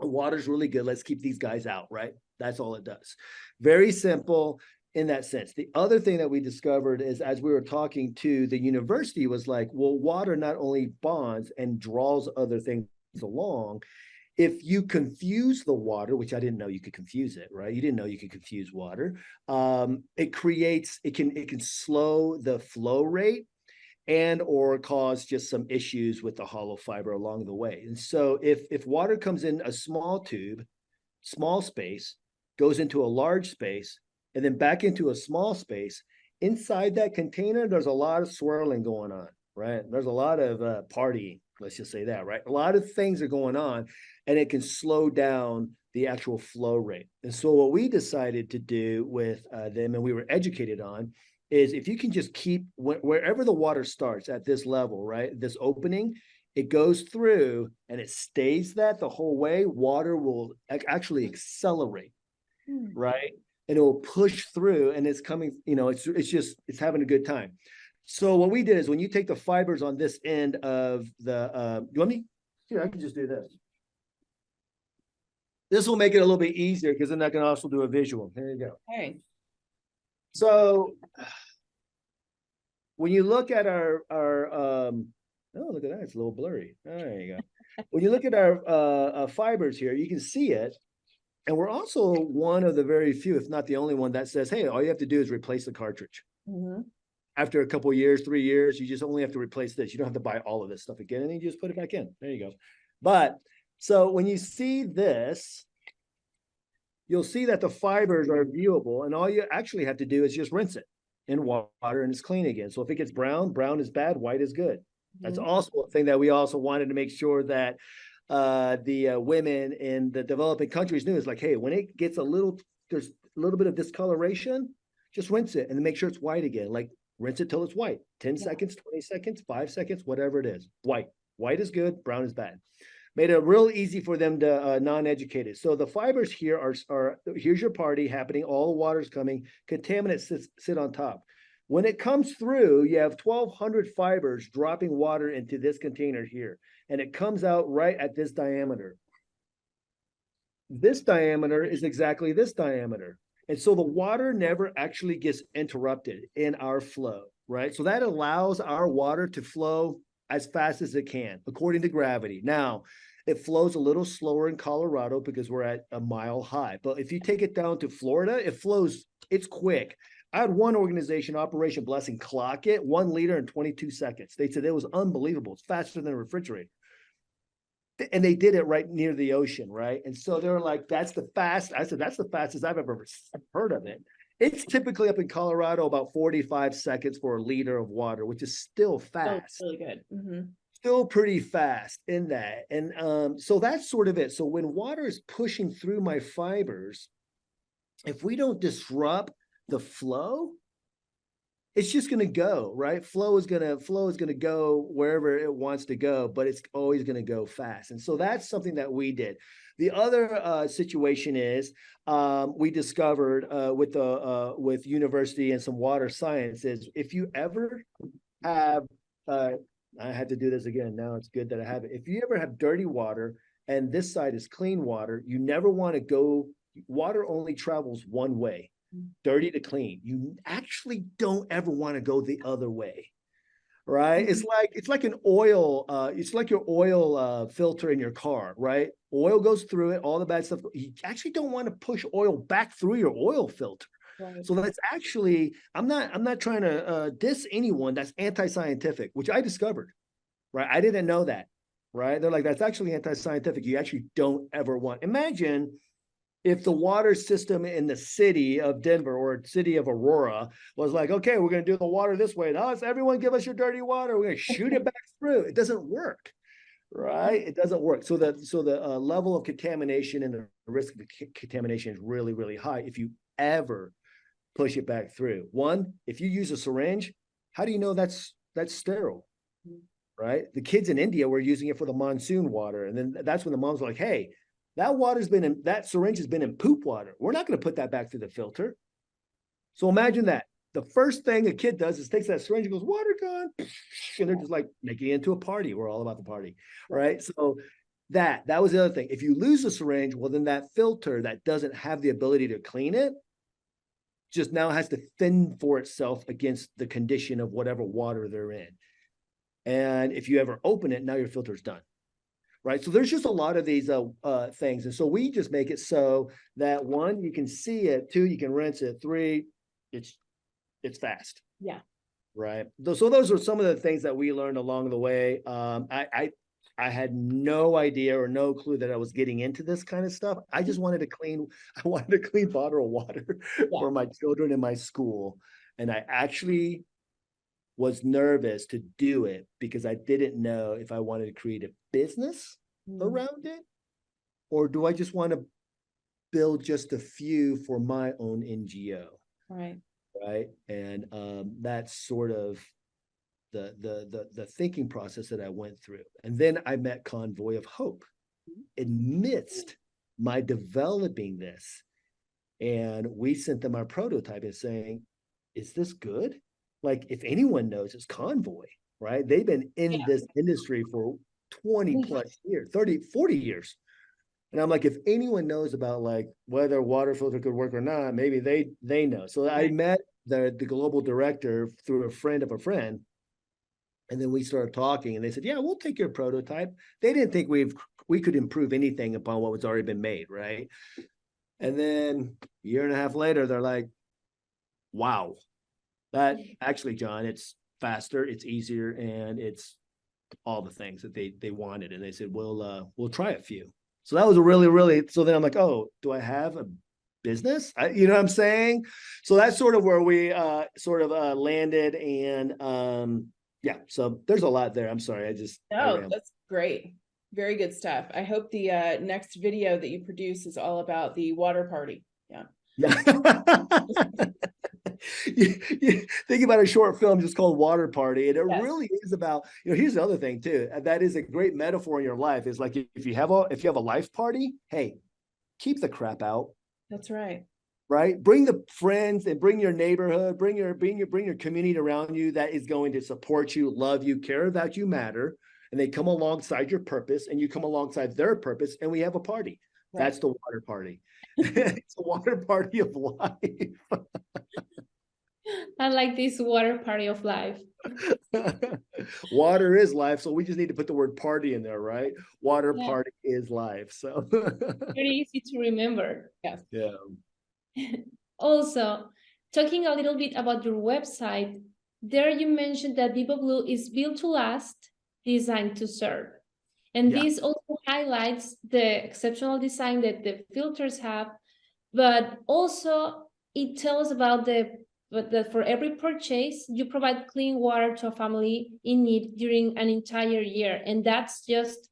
Water's really good. Let's keep these guys out, right? That's all it does. Very simple in that sense. The other thing that we discovered is, as we were talking to the university, was like, well, water not only bonds and draws other things along, if you confuse the water, which I didn't know you could confuse it, right? You didn't know you could confuse water. It can slow the flow rate and or cause just some issues with the hollow fiber along the way. And so if water comes in a small tube, small space, goes into a large space, and then back into a small space, inside that container, there's a lot of swirling going on, right? There's a lot of partying, let's just say that, right? A lot of things are going on, and it can slow down the actual flow rate. And so what we decided to do with them, and we were educated on, is if you can just keep wherever the water starts at this level, right? This opening, it goes through and it stays that the whole way, water will actually accelerate, right? And it will push through, and it's coming, it's having a good time. So what we did is, when you take the fibers on this end of the, you want me? Here, I can just do this. This will make it a little bit easier, because then I can also do a visual. There you go. Okay. So when you look at our oh, look at that, it's a little blurry. There you go. When you look at our fibers here, you can see it. And we're also one of the very few, if not the only one, that says, hey, all you have to do is replace the cartridge. After a couple of years, 3 years, you just only have to replace this. You don't have to buy all of this stuff again, and then you just put it back in. There you go. But so when you see this, you'll see that the fibers are viewable, and all you actually have to do is just rinse it in water, and it's clean again. So if it gets brown, brown is bad, white is good. That's also a thing that we also wanted to make sure that the women in the developing countries knew. Is like, hey, when it gets there's a little bit of discoloration, just rinse it and then make sure it's white again. Like, rinse it till it's white. 10 seconds, 20 seconds, 5 seconds, whatever it is. White is good, brown is bad. Made it real easy for them to non-educated. So the fibers here are here's your party happening, all the water's coming, contaminants sit on top. When it comes through, you have 1,200 fibers dropping water into this container here, and it comes out right at this diameter. This diameter is exactly this diameter. And so the water never actually gets interrupted in our flow, right? So that allows our water to flow as fast as it can, according to gravity. Now, it flows a little slower in Colorado because we're at a mile high. But if you take it down to Florida, it's quick. I had one organization, Operation Blessing, clock it 1 liter in 22 seconds. They said it was unbelievable. It's faster than a refrigerator. And they did it right near the ocean, right? And so they were like, that's the fast. I said, that's the fastest I've ever heard of it. It's typically up in Colorado about 45 seconds for a liter of water, which is still fast. Oh, really good. Still pretty fast in that. And so that's sort of it. So when water is pushing through my fibers, if we don't disrupt the flow, it's just going to go, right? Flow is going to go wherever it wants to go, but it's always going to go fast. And so that's something that we did. The other situation is we discovered with university and some water science is, if you ever have, I had to do this again. Now it's good that I have it. If you ever have dirty water and this side is clean water, you never want to go. Water only travels one way. Dirty to clean. You actually don't ever want to go the other way, right? It's like an oil. It's like your oil filter in your car, right? Oil goes through it, all the bad stuff. You actually don't want to push oil back through your oil filter. Right. So that's actually, I'm not trying to diss anyone that's anti-scientific, which I discovered. right? I didn't know that, right? They're like, that's actually anti-scientific. You actually don't ever want. Imagine if the water system in the city of Denver or city of Aurora was like, okay, we're going to do the water this way. Now it's everyone give us your dirty water. We're going to shoot it back through. It doesn't work, right? It doesn't work. So the level of contamination and the risk of contamination is really, really high if you ever push it back through. One, if you use a syringe, how do you know that's sterile? Right? The kids in India were using it for the monsoon water. And then that's when the moms were like, hey, that syringe has been in poop water. We're not going to put that back through the filter. So imagine that. The first thing a kid does is takes that syringe and goes, water gone. And they're just like making it into a party. We're all about the party. Right? So that was the other thing. If you lose a syringe, well, then that filter that doesn't have the ability to clean it just now has to fend for itself against the condition of whatever water they're in. And if you ever open it, now your filter's done. Right. So there's just a lot of these things. And so we just make it so that one, you can see it, two, you can rinse it, three, it's fast. Yeah. Right. So those are some of the things that we learned along the way. I had no idea or no clue that I was getting into this kind of stuff. I wanted a clean bottle of water for my children in my school. And I actually was nervous to do it because I didn't know if I wanted to create a business around it, or do I just want to build just a few for my own NGO? Right. And that's sort of the thinking process that I went through. And then I met Convoy of Hope amidst my developing this. And we sent them our prototype and saying, is this good? Like, if anyone knows, it's Convoy, right? They've been in this industry for 20 plus years, 30, 40 years. And I'm like, if anyone knows about like whether a water filter could work or not, maybe they know. So I met the global director through a friend of a friend. And then we started talking and they said, yeah, we'll take your prototype. They didn't think we could improve anything upon what was already been made, right? And then a year and a half later, they're like, wow. That actually, John, it's faster, it's easier, and it's all the things that they wanted. And they said, we'll try a few. So that was a really, so then I'm like, oh, do I have a business? You know what I'm saying? So that's sort of where we landed. And so there's a lot there. I'm sorry. That's great. Very good stuff. I hope the next video that you produce is all about the water party. Yeah. You think about a short film just called Water Party, and it really is about, here's the other thing too, that is a great metaphor in your life, is like if you have a life party, hey, keep the crap out. That's right. Bring the friends and bring your neighborhood, bring your community around you that is going to support you, love you, care about you, matter, and they come alongside your purpose and you come alongside their purpose, and we have a party. That's the water party. It's a water party of life. I like this water party of life. Water is life, so we just need to put the word party in there, right? Water party is life. So very easy to remember. Yes. Yeah. Also, talking a little bit about your website, there you mentioned that Vivoblu is built to last, designed to serve. And this also highlights the exceptional design that the filters have, but also it tells about that for every purchase, you provide clean water to a family in need during an entire year. And that's just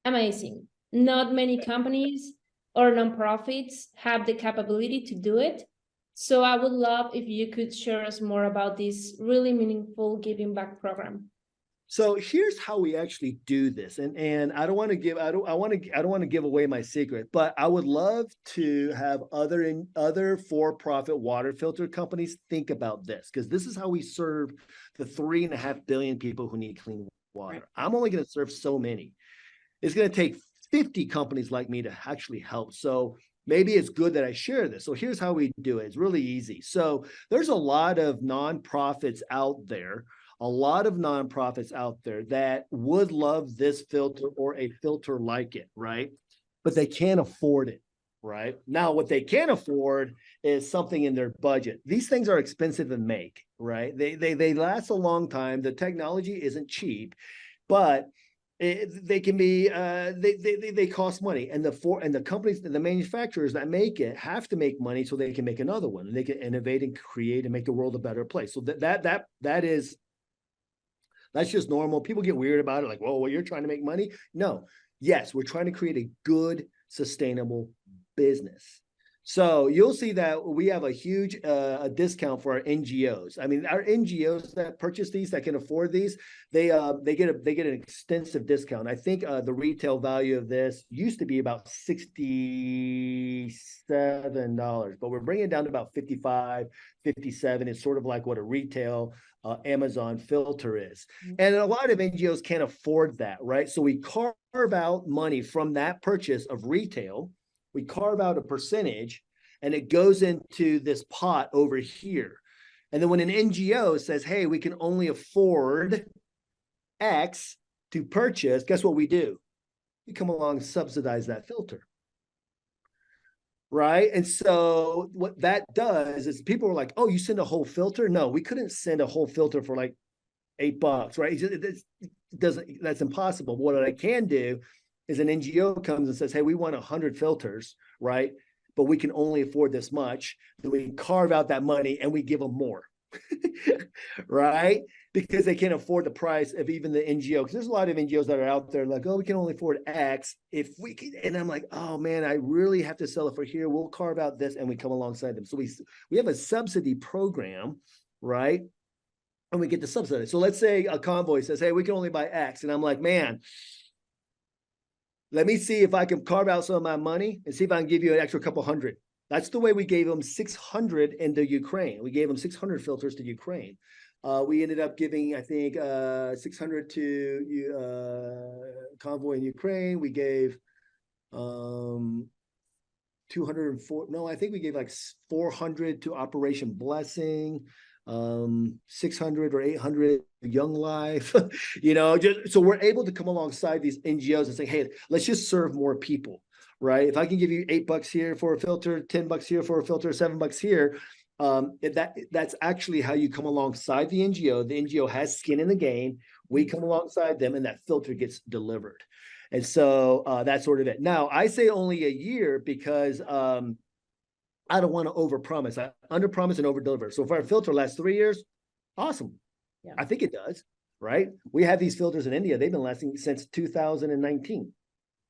amazing. Not many companies or nonprofits have the capability to do it. So I would love if you could share us more about this really meaningful giving back program. So here's how we actually do this, and I don't want to give away my secret, but I would love to have other for-profit water filter companies think about this, because this is how we serve the 3.5 billion people who need clean water. Right. I'm only going to serve so many. It's going to take 50 companies like me to actually help. So maybe it's good that I share this. So here's how we do it. It's really easy. So there's a lot of nonprofits out there. A lot of nonprofits out there that would love this filter or a filter like it, right? But they can't afford it, right? Now, what they can afford is something in their budget. These things are expensive to make, right? They last a long time. The technology isn't cheap. but they can be they cost money, and the companies, the manufacturers that make it have to make money so they can make another one, and they can innovate and create and make the world a better place. So that's just normal. People get weird about it, like, whoa, well, you're trying to make money. No, yes, we're trying to create a good, sustainable business. So you'll see that we have a huge a discount for our NGOs. I mean, our NGOs that purchase these, that can afford these, they get an extensive discount. I think the retail value of this used to be about $67, but we're bringing it down to about $55, $57. It's sort of like what a retail Amazon filter is. And a lot of NGOs can't afford that, right? So we carve out money from that purchase of retail. We carve out a percentage, and it goes into this pot over here. And then when an NGO says, hey, we can only afford X to purchase, guess what we do? We come along and subsidize that filter. Right? And so what that does is people are like, oh, you send a whole filter? No, we couldn't send a whole filter for like $8, right? It doesn't, that's impossible. But what I can do is an NGO comes and says, hey, we want 100 filters, right? But we can only afford this much. Then we carve out that money and we give them more, right? Because they can't afford the price of even the NGO. Because there's a lot of NGOs that are out there like, oh, we can only afford X. If we can, and I'm like, oh man, I really have to sell it for here. We'll carve out this, and we come alongside them. So we have a subsidy program, right? And we get the subsidy. So let's say a convoy says, hey, we can only buy X. And I'm like, man, let me see if I can carve out some of my money and see if I can give you an extra couple hundred. That's the way we gave them 600 into Ukraine. We gave them 600 filters to Ukraine. We ended up giving, I think, 600 to convoy in Ukraine. We gave 204. No, I think we gave like 400 to Operation Blessing. 600 or 800 Young Life, so we're able to come alongside these NGOs and say, hey, let's just serve more people, right? If I can give you $8 here for a filter, $10 here for a filter, $7 here, that's actually how you come alongside the NGO. The NGO has skin in the game. We come alongside them, and that filter gets delivered. And so that's sort of it. Now, I say only a year because I don't want to overpromise. I underpromise and overdeliver. So if our filter lasts 3 years, awesome. Yeah. I think it does, right? We have these filters in India. They've been lasting since 2019.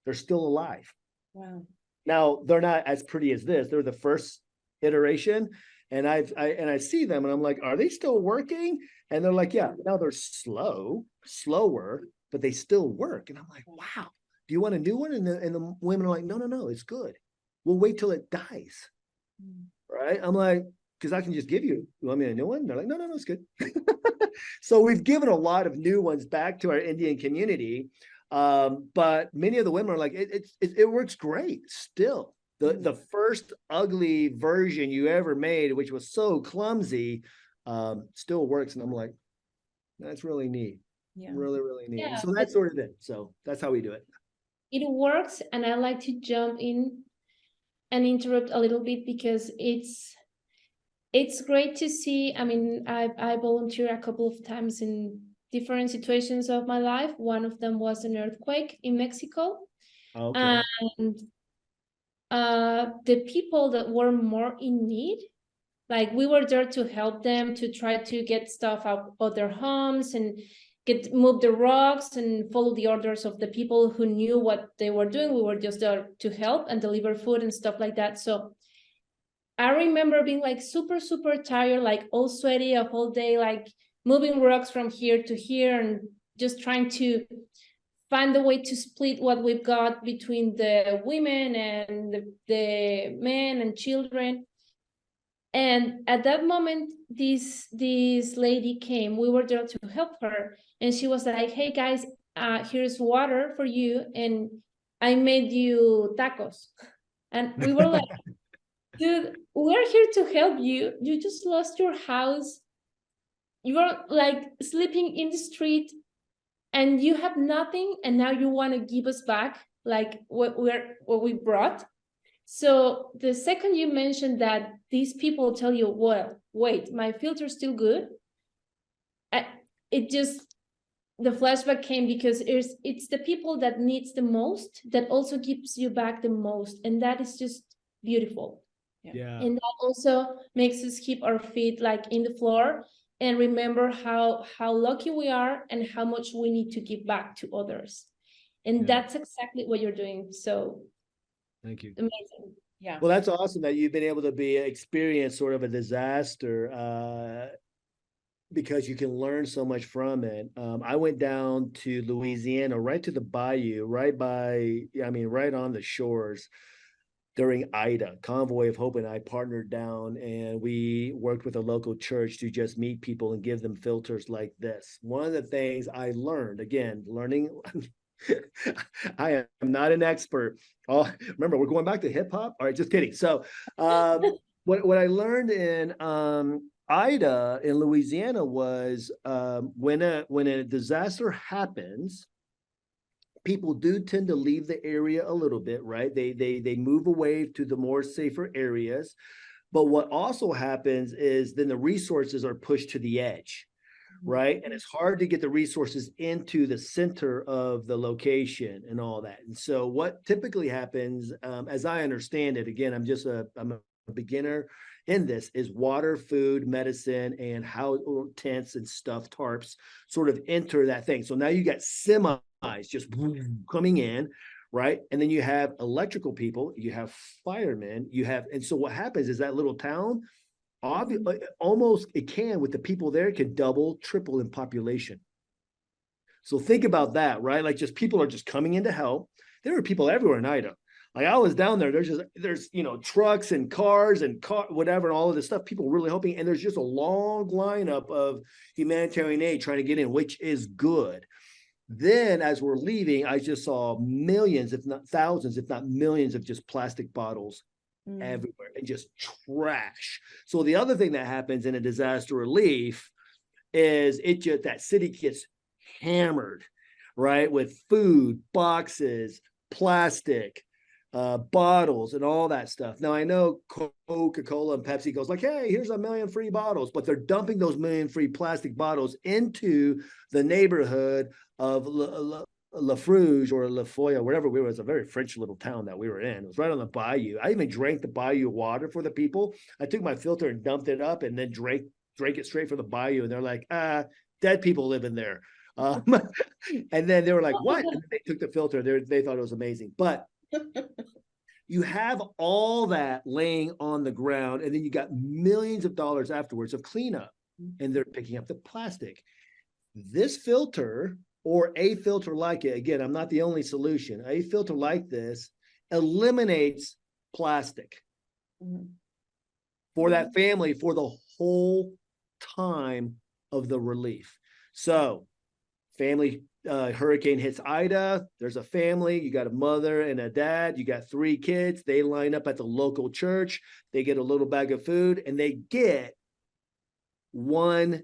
They're still alive. Wow. Now, they're not as pretty as this. They're the first iteration. And I see them and I'm like, are they still working? And they're like, yeah. Now they're slower, but they still work. And I'm like, wow. Do you want a new one? And the women are like, no, it's good. We'll wait till it dies. Right? I'm like, because I can just give you want me a new one? They're like, no, it's good. So we've given a lot of new ones back to our Indian community. But many of the women are like, it works great still. The first ugly version you ever made, which was so clumsy, still works. And I'm like, that's really neat. Yeah. Really, really neat. Yeah. So that's sort of it. So that's how we do it. It works. And I like to jump in and interrupt a little bit because it's great to see. I mean, I volunteered a couple of times in different situations of my life. One of them was an earthquake in Mexico. Okay. And the people that were more in need, like we were there to help them to try to get stuff out of their homes and move the rocks and follow the orders of the people who knew what they were doing. We were just there to help and deliver food and stuff like that. So I remember being like super, super tired, like all sweaty of all day, like moving rocks from here to here and just trying to find a way to split what we've got between the women and the men and children. And at that moment, this lady came. We were there to help her. And she was like, hey, guys, here's water for you. And I made you tacos. And we were like, dude, we're here to help you. You just lost your house. You're like sleeping in the street and you have nothing. And now you want to give us back like what we brought. So the second you mentioned that these people tell you, well, wait, my filter's still good. It just the flashback came because it's the people that needs the most that also gives you back the most, and that is just beautiful. Yeah. And that also makes us keep our feet like in the floor and remember how lucky we are and how much we need to give back to others. And that's exactly what you're doing. So thank you. Amazing. Yeah. Well, that's awesome that you've been able to experience sort of a disaster, because you can learn so much from it. I went down to Louisiana, right to the bayou, right on the shores during Ida. Convoy of Hope and I partnered down, and we worked with a local church to just meet people and give them filters like this. One of the things I learned, again, learning, I am not an expert. Oh, remember, we're going back to hip hop. All right, just kidding. So what I learned in Ida in Louisiana was when a disaster happens, people do tend to leave the area a little bit, right? They move away to the more safer areas. But what also happens is then the resources are pushed to the edge, right? And it's hard to get the resources into the center of the location and all that. And so what typically happens, as I understand it, again, I'm a beginner in this, is water, food, medicine, and how tents and stuff, tarps sort of enter that thing. So now you got semis just coming in, right? And then you have electrical people, you have firemen, and so what happens is that little town, almost it can, with the people there, can double, triple in population. So think about that, right? Like just people are just coming in to help. There are people everywhere in Ida. Like I was down there, there's trucks and cars and whatever, and all of this stuff, people really helping. And there's just a long lineup of humanitarian aid trying to get in, which is good. Then as we're leaving, I just saw millions, if not thousands, if not millions of just plastic bottles everywhere and just trash. So the other thing that happens in a disaster relief is that city gets hammered, right? With food, boxes, plastic, bottles, and all that stuff. Now I know Coca-Cola and Pepsi goes like, hey, here's 1 million free bottles, but they're dumping those 1 million free plastic bottles into the neighborhood of La Fruge or La Foya, wherever we were. It's a very French little town that we were in. It was right on the bayou. I even drank the bayou water for the people. I took my filter and dumped it up and then drank it straight from the bayou. And they're like, dead people live in there. And then they were like, what? And they took the filter. They thought it was amazing. But you have all that laying on the ground, and then you got millions of dollars afterwards of cleanup, and they're picking up the plastic. This filter, or a filter like it, again, I'm not the only solution, a filter like this eliminates plastic for that family for the whole time of the relief. So family, hurricane hits Ida, there's a family, you got a mother and a dad, you got 3 kids, they line up at the local church, they get a little bag of food, and they get one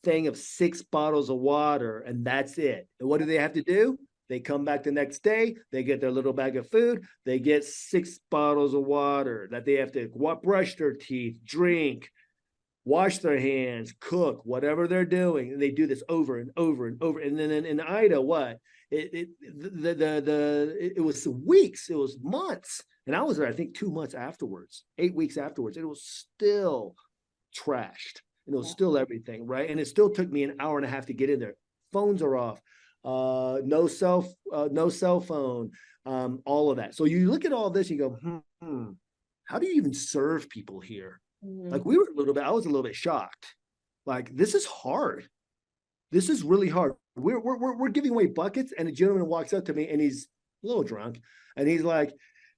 thing of 6 bottles of water, and that's it. And what do they have to do? They come back the next day, they get their little bag of food, they get 6 bottles of water that they have to brush their teeth, drink, wash their hands, cook, whatever they're doing. And they do this over and over and over. And then in Ida, what? It was weeks, it was months. And I was there, I think 2 months afterwards, 8 weeks afterwards. It was still trashed. And it was still everything, right? And it still took me an hour and a half to get in there. Phones are off, no cell phone, all of that. So you look at all this, you go, how do you even serve people here? Like I was a little bit shocked. Like, this is hard. This is really hard. We're giving away buckets, and a gentleman walks up to me, and he's a little drunk, and he's like,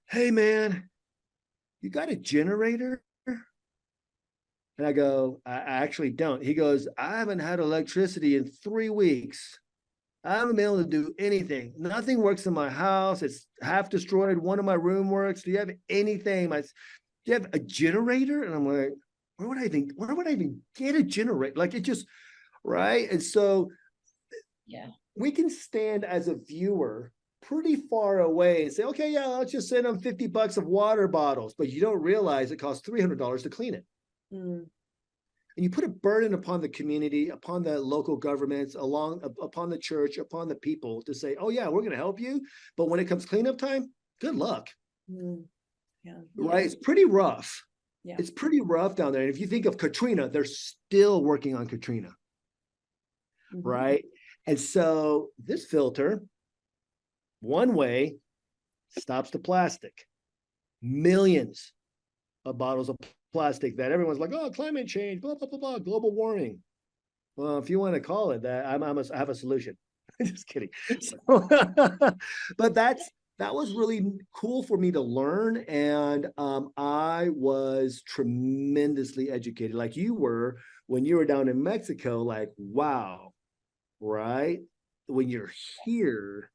hey man, you got a generator? And I go, I actually don't. He goes, I haven't had electricity in 3 weeks. I haven't been able to do anything. Nothing works in my house. It's half destroyed. One of my room works. Do you have anything? Do you have a generator? And I'm like, where would I even get a generator? Like, it just, right? And so we can stand as a viewer pretty far away and say, okay, yeah, let's just send them $50 of water bottles. But you don't realize it costs $300 to clean it. and you put a burden upon the community, upon the local governments, upon the church, upon the people to say, oh yeah, we're going to help you. But when it comes cleanup time, good luck. Yeah. Right. It's pretty rough. Yeah. It's pretty rough down there. And if you think of Katrina, they're still working on Katrina. Right. And so this filter, one way, stops the plastic. Millions of bottles of plastic that everyone's like, oh, climate change, blah, blah, blah, blah, global warming. Well, if you want to call it that, I have a solution. Just kidding. So, but that was really cool for me to learn. And I was tremendously educated, like you were when you were down in Mexico, like, wow, right? When you're here,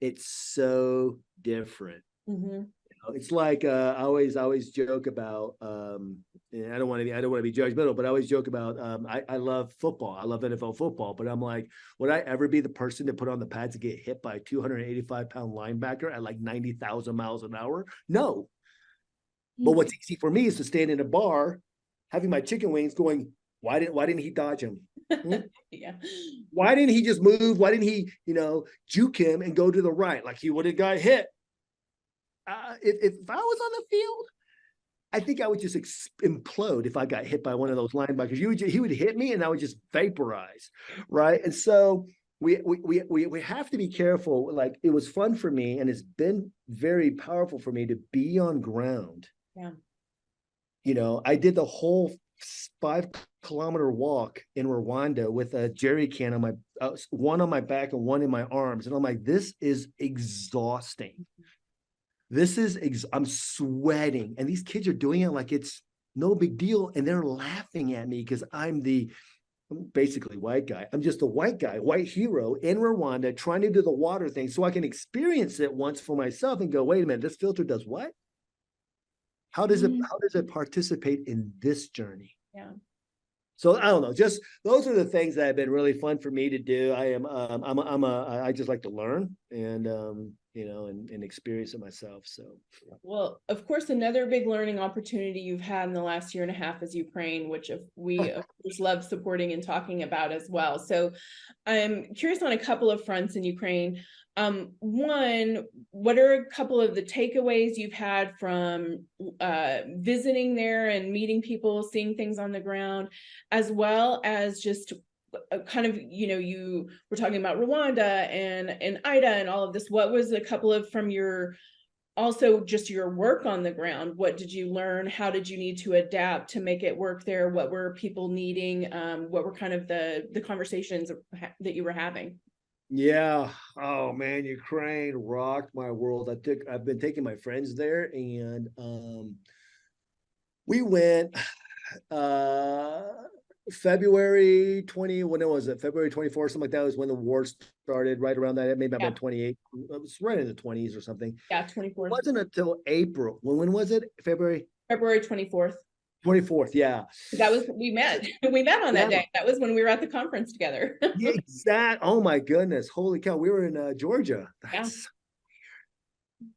it's so different. It's like I always joke about and I don't want to be judgmental, but I always joke about I love football. I love NFL football, but I'm like, would I ever be the person to put on the pads to get hit by a 285-pound linebacker at like 90,000 miles an hour? No. But what's easy for me is to stand in a bar, having my chicken wings, going, why didn't he dodge him? Yeah. Why didn't he just move? Why didn't he, juke him and go to the right? Like he would have got hit. If I was on the field, I think I would just implode if I got hit by one of those linebackers. He would hit me and I would just vaporize, right? And so we have to be careful. Like it was fun for me, and it's been very powerful for me to be on ground. Yeah. I did the whole 5-kilometer walk in Rwanda with a jerry can on my one on my back and one in my arms, and I'm like, this is exhausting. I'm sweating, and these kids are doing it like it's no big deal, and they're laughing at me because I'm basically white guy. I'm just a white guy, white hero in Rwanda trying to do the water thing so I can experience it once for myself and go, wait a minute, this filter does what? How does it participate in this journey? Yeah. So I don't know. Just those are the things that have been really fun for me to do. I just like to learn and and experience it myself. So, well, of course, another big learning opportunity you've had in the last year and a half is Ukraine, which we of course love supporting and talking about as well. So I'm curious on a couple of fronts in Ukraine. One, what are a couple of the takeaways you've had from visiting there and meeting people, seeing things on the ground, as well as just kind of, you were talking about Rwanda and Ida and all of this. What was a couple of from your, also just your work on the ground? What did you learn? How did you need to adapt to make it work there? What were people needing? What were kind of the conversations that you were having? Yeah. Oh man, Ukraine rocked my world. I've been taking my friends there, and we went February 20, when was it? February 24th, something like that was when the war started, right around that, maybe about 28. It was right in the 20s or something. Yeah, 24th. It wasn't until April. When was it? February 24th. 24th, yeah. We met on that day. That was when we were at the conference together. Yeah, exactly. Oh my goodness. Holy cow. We were in Georgia. That's so weird.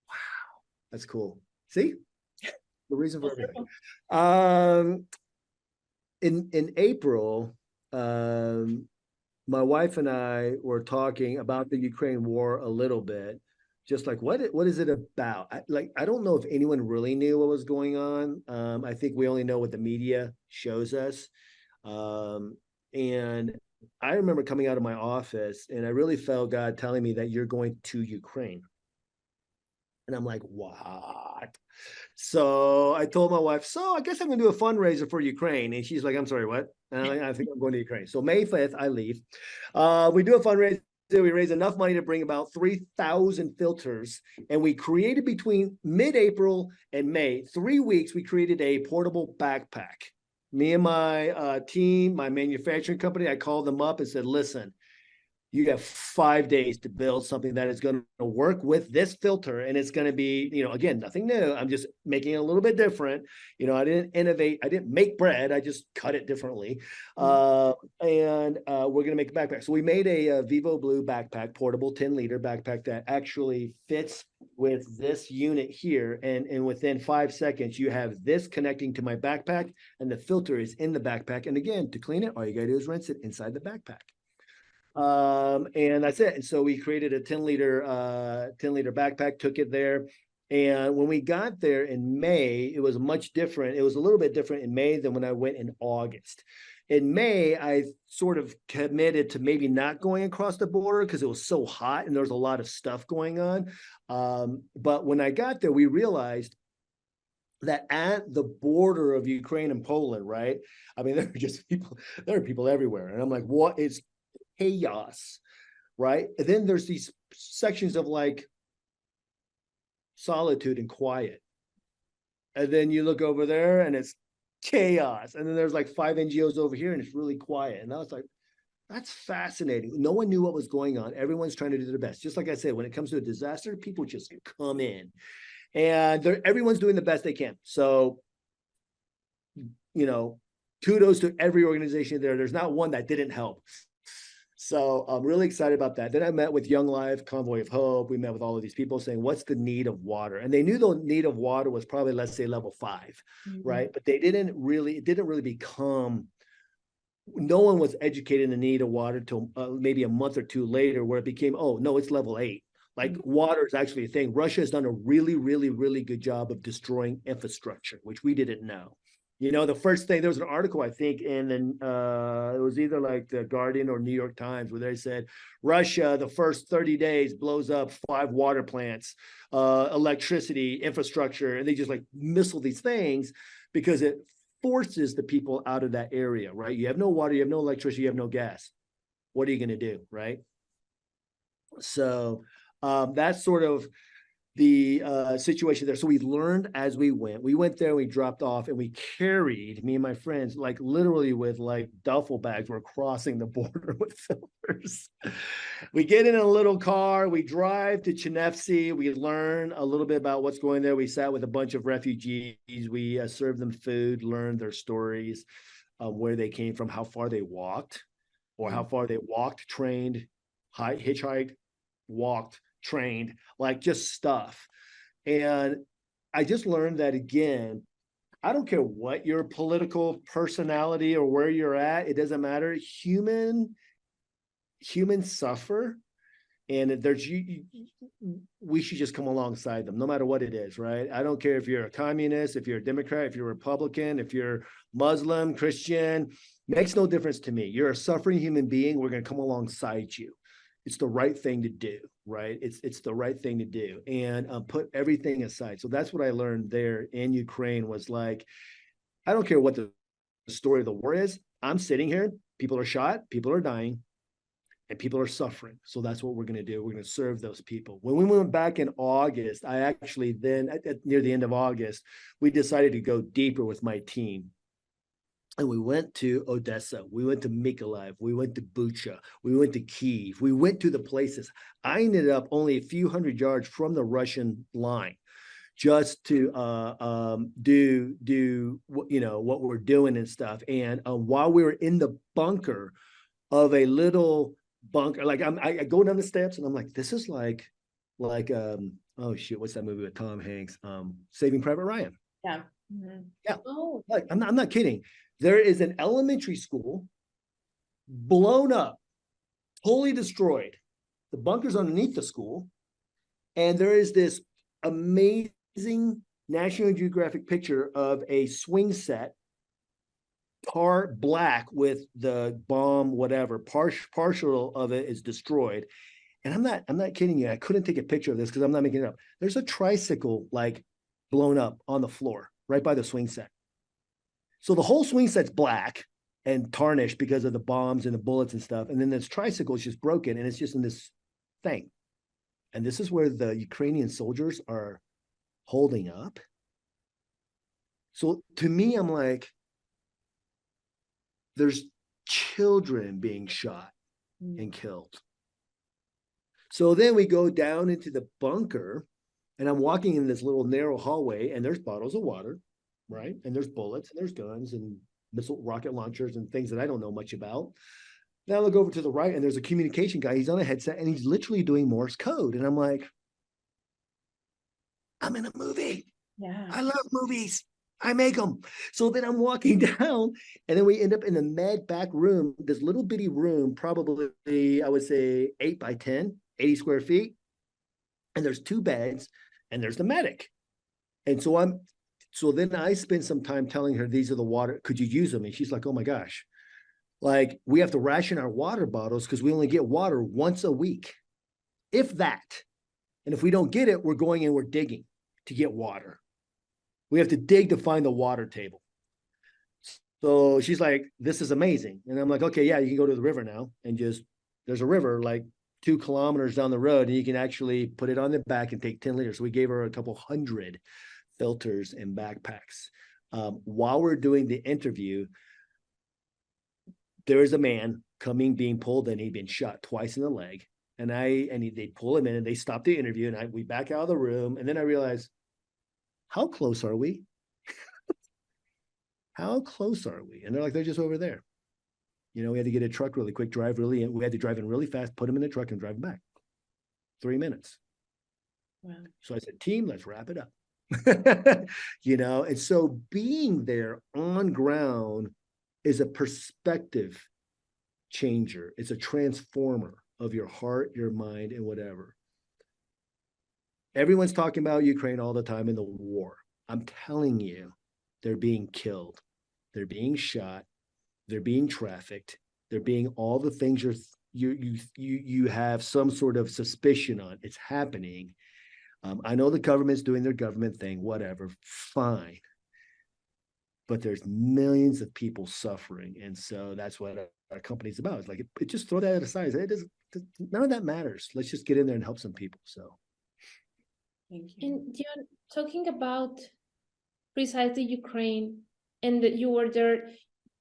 Wow. That's cool. See? The reason for everything. In April, my wife and I were talking about the Ukraine war a little bit. Just like, what is it about? I don't know if anyone really knew what was going on. I think we only know what the media shows us. And I remember coming out of my office and I really felt God telling me that you're going to Ukraine. And I'm like, what? So I told my wife, so I guess I'm going to do a fundraiser for Ukraine. And she's like, I'm sorry, what? And I'm like, I think I'm going to Ukraine. So May 5th, I leave. We do a fundraiser. We raise enough money to bring about 3,000 filters. And we created between mid-April and May, 3 weeks, we created a portable backpack. Me and my team, my manufacturing company, I called them up and said, listen, you have 5 days to build something that is going to work with this filter. And it's going to be, again, nothing new. I'm just making it a little bit different. I didn't innovate. I didn't make bread. I just cut it differently. And we're going to make a backpack. So we made a Vivoblu backpack, portable 10-liter backpack that actually fits with this unit here. And within 5 seconds, you have this connecting to my backpack, and the filter is in the backpack. And again, to clean it, all you got to do is rinse it inside the backpack. And that's it. And so we created a 10-liter backpack, took it there. And when we got there in May, it was much different. It was a little bit different in May than when I went in August. In May, I sort of committed to maybe not going across the border because it was so hot and there was a lot of stuff going on. But when I got there, we realized that at the border of Ukraine and Poland, right? I mean, there are people everywhere. And I'm like, what is chaos, right? And then there's these sections of like solitude and quiet. And then you look over there and it's chaos. And then there's like 5 NGOs over here and it's really quiet. And I was like, that's fascinating. No one knew what was going on. Everyone's trying to do their best. Just like I said, when it comes to a disaster, people just come in and everyone's doing the best they can. So, kudos to every organization there. There's not one that didn't help. So I'm really excited about that. Then I met with Young Life, Convoy of Hope. We met with all of these people saying, what's the need of water? And they knew the need of water was probably, let's say, level 5, right? But it didn't really become, no one was educated in the need of water till maybe a month or two later, where it became, oh, no, it's level 8. Like water is actually a thing. Russia has done a really, really, really good job of destroying infrastructure, which we didn't know. The first thing, there was an article, I think, it was either like the Guardian or New York Times, where they said, Russia, the first 30 days blows up 5 water plants, electricity, infrastructure, and they just like missile these things because it forces the people out of that area, right? You have no water, you have no electricity, you have no gas. What are you going to do, right? So that's sort of the situation there. So we learned as we went. We went there, we dropped off, and we carried, me and my friends, like literally with like duffel bags. We're crossing the border with filters. We get in a little car, we drive to Chernivtsi, we learn a little bit about what's going there. We sat with a bunch of refugees. We served them food, learned their stories, where they came from, how far they walked, or how far they walked, trained, hitchhiked, walked, trained, like just stuff. And I just learned that, again, I don't care what your political personality or where you're at, it doesn't matter. Humans suffer, and we should just come alongside them, no matter what it is, right? I don't care if you're a communist, if you're a Democrat, if you're a Republican, if you're Muslim, Christian, makes no difference to me. You're a suffering human being. We're going to come alongside you. It's the right thing to do, right? It's the right thing to do, and put everything aside. So that's what I learned there in Ukraine, was like, I don't care what the story of the war is. I'm sitting here, people are shot, people are dying, and people are suffering. So that's what we're going to do. We're going to serve those people. When we went back in August, I actually then, near the end of August, we decided to go deeper with my team. And we went to Odessa, we went to Mykolaiv, we went to Bucha, we went to Kyiv, we went to the places. I ended up only a few hundred yards from the Russian line, just to do what we're doing and stuff. And while we were in the bunker of a little bunker, like I go down the steps and I'm like, this is like oh shit, what's that movie with Tom Hanks? Saving Private Ryan. Yeah. Yeah. Oh, like I'm not kidding. There is an elementary school blown up, totally destroyed. The bunker's underneath the school. And there is this amazing National Geographic picture of a swing set, tar black with the bomb, whatever, partial of it is destroyed. And I'm not kidding you. I couldn't take a picture of this because I'm not making it up. There's a tricycle like blown up on the floor right by the swing set. So the whole swing set's black and tarnished because of the bombs and the bullets and stuff. And then this tricycle is just broken and it's just in this thing. And this is where the Ukrainian soldiers are holding up. So to me, I'm like, there's children being shot and killed. So then we go down into the bunker, and I'm walking in this little narrow hallway, and there's bottles of water, right? And there's bullets, and there's guns, and missile rocket launchers, and things that I don't know much about. Now I look over to the right, and there's a communication guy. He's on a headset, and he's literally doing Morse code. And I'm like, I'm in a movie. Yeah. I love movies. I make them. So then I'm walking down, and then we end up in the med back room, this little bitty room, probably, I would say 8 by 10, 80 square feet. And there's 2 beds, and there's the medic. And so then I spent some time telling her, these are the water, could you use them? And she's like, oh my gosh, like we have to ration our water bottles because we only get water once a week, if that. And if we don't get it, we're going and we're digging to get water. We have to dig to find the water table. So she's like, this is amazing. And I'm like, okay, yeah, you can go to the river now and there's a river like 2 kilometers down the road, and you can actually put it on the back and take 10 liters. So we gave her a couple hundred filters and backpacks. While we're doing the interview, there is a man being pulled in. He'd been shot twice in the leg. And they pull him in, and they stop the interview, and we back out of the room. And then I realized, how close are we? How close are we? And they're like, they're just over there. We had to get a truck really quick, we had to drive in really fast, put him in the truck and drive him back. 3 minutes. Wow. So I said, team, let's wrap it up. And so being there on ground is a perspective changer. It's a transformer of your heart, your mind, and whatever. Everyone's talking about Ukraine all the time in the war. I'm telling you, they're being killed. They're being shot. They're being trafficked. They're being all the things you have some sort of suspicion on. It's happening. I know the government's doing their government thing, whatever, fine. But there's millions of people suffering. And so that's what our company's about. It's like, just throw that aside. None of that matters. Let's just get in there and help some people. So. Thank you. And John, talking about precisely Ukraine, and that you were there,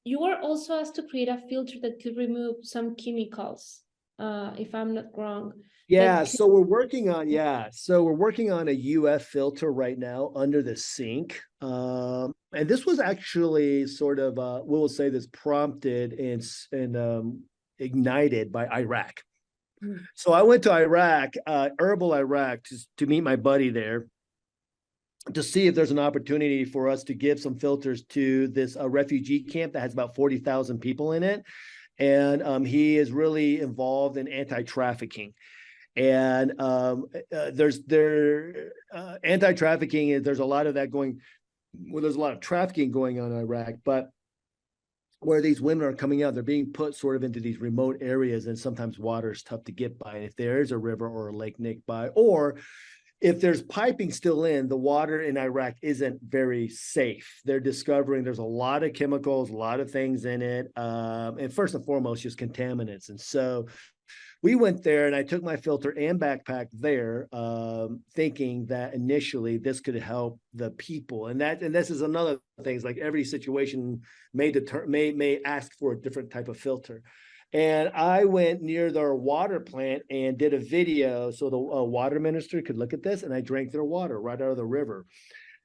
you were also asked to create a filter that could remove some chemicals, if I'm not wrong. Yeah, so we're working on a UF filter right now under the sink. And this was actually sort of we'll say this prompted and ignited by Iraq. So I went to Iraq, Erbil, Iraq, to meet my buddy there, to see if there's an opportunity for us to give some filters to this refugee camp that has about 40,000 people in it. And he is really involved in anti-trafficking. And anti-trafficking, there's a lot of that going, well, there's a lot of trafficking going on in Iraq, but where these women are coming out, they're being put sort of into these remote areas, and sometimes water is tough to get by. And if there is a river or a lake nearby, or if there's piping still in, the water in Iraq isn't very safe. They're discovering there's a lot of chemicals, a lot of things in it. And first and foremost, just contaminants. And so we went there, and I took my filter and backpack there, thinking that initially this could help the people. And this is another thing. It's like every situation may ask for a different type of filter. And I went near their water plant and did a video so the water minister could look at this, and I drank their water right out of the river,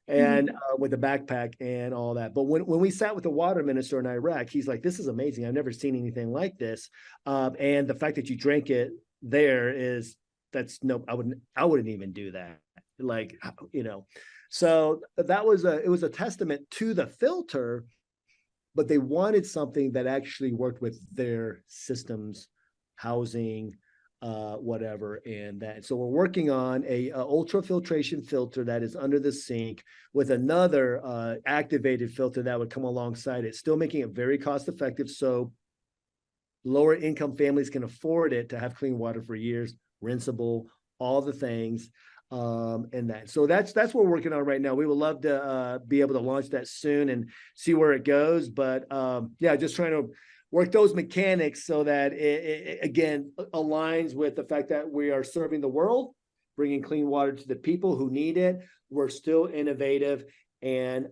and with the backpack and all that. But when we sat with the water minister in Iraq, he's like, this is amazing. I've never seen anything like this. And the fact that you drank it there I wouldn't even do that. So it was a testament to the filter, but they wanted something that actually worked with their systems, housing, whatever, and that. So we're working on a ultrafiltration filter that is under the sink with another activated filter that would come alongside it, still making it very cost effective, so lower income families can afford it to have clean water for years, rinsable, all the things. And that. So that's what we're working on right now. We would love to be able to launch that soon and see where it goes. But just trying to work those mechanics so that it again aligns with the fact that we are serving the world, bringing clean water to the people who need it. We're still innovative and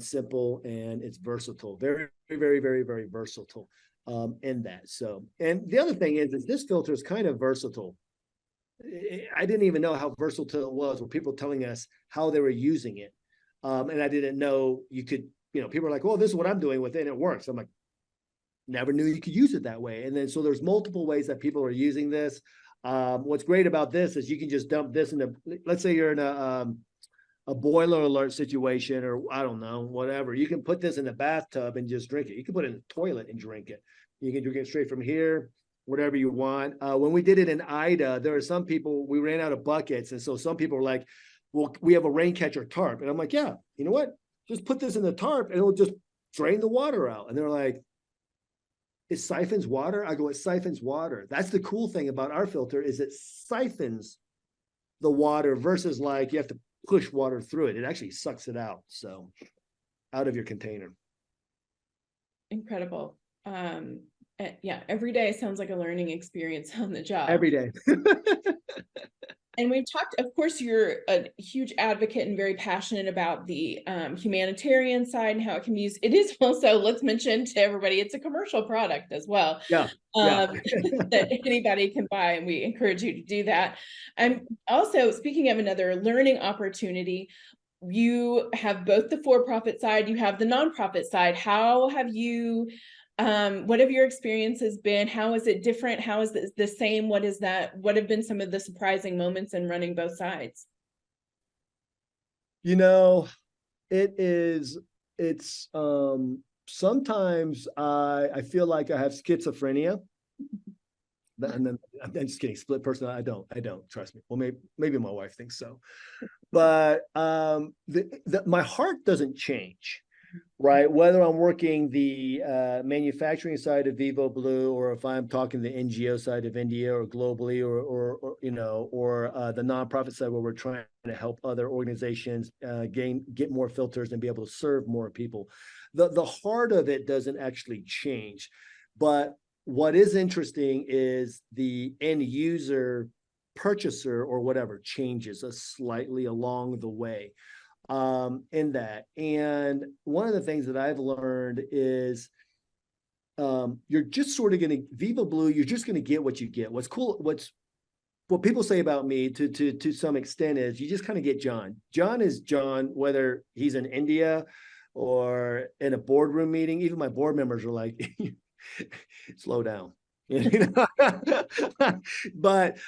simple, and it's versatile, very, very, very, very versatile in that. So, and the other thing is this filter is kind of versatile. I didn't even know how versatile it was, where people telling us how they were using it. And I didn't know you could, people are like, well, this is what I'm doing with it, and it works. I'm like, never knew you could use it that way. And then, so there's multiple ways that people are using this. What's great about this is you can just dump this into, let's say you're in a boiler alert situation, or I don't know, whatever. You can put this in the bathtub and just drink it. You can put it in the toilet and drink it. You can drink it straight from here, whatever you want. When we did it in Ida, there are some people, we ran out of buckets. And so some people were like, well, we have a rain catcher tarp. And I'm like, yeah, you know what? Just put this in the tarp and it'll just drain the water out. And they're like, it siphons water? I go, it siphons water. That's the cool thing about our filter, is it siphons the water versus like you have to push water through it. It actually sucks it out. So out of your container. Incredible. Yeah, every day sounds like a learning experience on the job. Every day. And we've talked, of course, you're a huge advocate and very passionate about the humanitarian side and how it can be used. It is also, let's mention to everybody, it's a commercial product as well. Yeah. That anybody can buy, and we encourage you to do that. And also, speaking of another learning opportunity, you have both the for-profit side, you have the nonprofit side. How have you what have your experiences been? How is it different? How is it the same? What is that? What have been some of the surprising moments in running both sides? It's sometimes I feel like I have schizophrenia. And then I'm just kidding, split person. I don't, trust me. Well, maybe my wife thinks so, but my heart doesn't change. Right, whether I'm working the manufacturing side of Vivoblu, or if I'm talking the NGO side of India, or globally, or the nonprofit side, where we're trying to help other organizations get more filters and be able to serve more people, the heart of it doesn't actually change. But what is interesting is the end user purchaser or whatever changes slightly along the way. In that. And one of the things that I've learned is you're just sort of going to, Vivoblu, you're just going to get what you get. What's cool, what people say about me to some extent is you just kind of get John. John is John, whether he's in India or in a boardroom meeting. Even my board members are like, slow down. But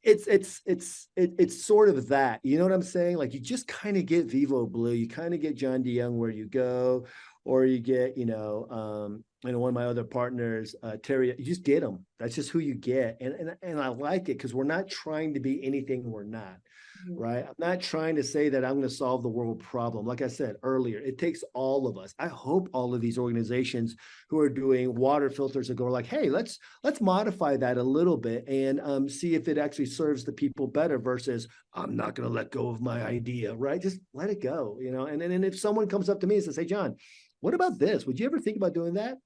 it's sort of that, you know what I'm saying? Like, you just kind of get Vivoblu, you kind of get John DeYoung where you go, or you get, one of my other partners, Terry, you just get them. That's just who you get. And I like it because we're not trying to be anything we're not. Right. I'm not trying to say that I'm going to solve the world problem. Like I said earlier, it takes all of us. I hope all of these organizations who are doing water filters are going like, hey, let's modify that a little bit and see if it actually serves the people better versus I'm not going to let go of my idea. Right. Just let it go, and if someone comes up to me and says, hey, John, what about this? Would you ever think about doing that?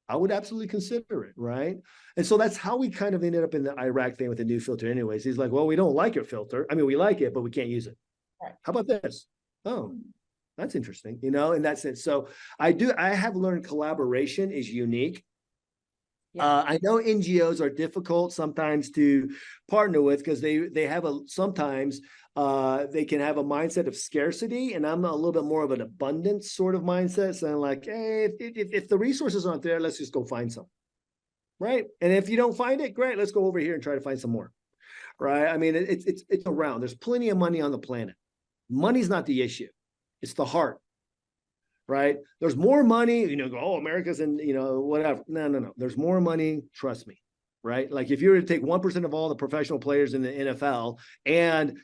I would absolutely consider it, right? And so that's how we kind of ended up in the Iraq thing with the new filter anyways. He's like, well, we don't like your filter. I mean, we like it, but we can't use it. Right. How about this? Oh, that's interesting, in that sense. So I have learned collaboration is unique. Yeah. I know NGOs are difficult sometimes to partner with because they have sometimes they can have a mindset of scarcity, and I'm a little bit more of an abundance sort of mindset. So I'm like, hey, if the resources aren't there, let's just go find some, right? And if you don't find it, great, let's go over here and try to find some more, right? I mean, it's around. There's plenty of money on the planet. Money's not the issue; it's the heart. Right? There's more money, go, oh, America's in, whatever. No. There's more money. Trust me. Right? Like if you were to take 1% of all the professional players in the NFL and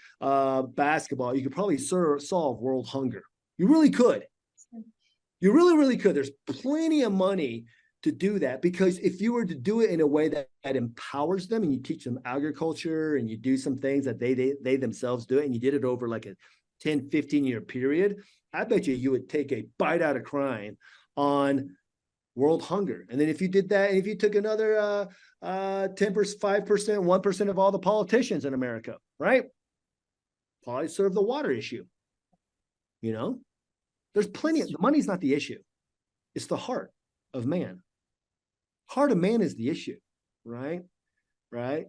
basketball, you could probably solve world hunger. You really could. You really, really could. There's plenty of money to do that, because if you were to do it in a way that empowers them, and you teach them agriculture and you do some things that they themselves do it, and you did it over like a 10, 15-year period, I bet you would take a bite out of crime on world hunger. And then if you did that, and if you took another 10%, 5%, 1% of all the politicians in America, right? Probably serve the water issue. There's plenty. The money's not the issue. It's the heart of man. Heart of man is the issue, right? Right?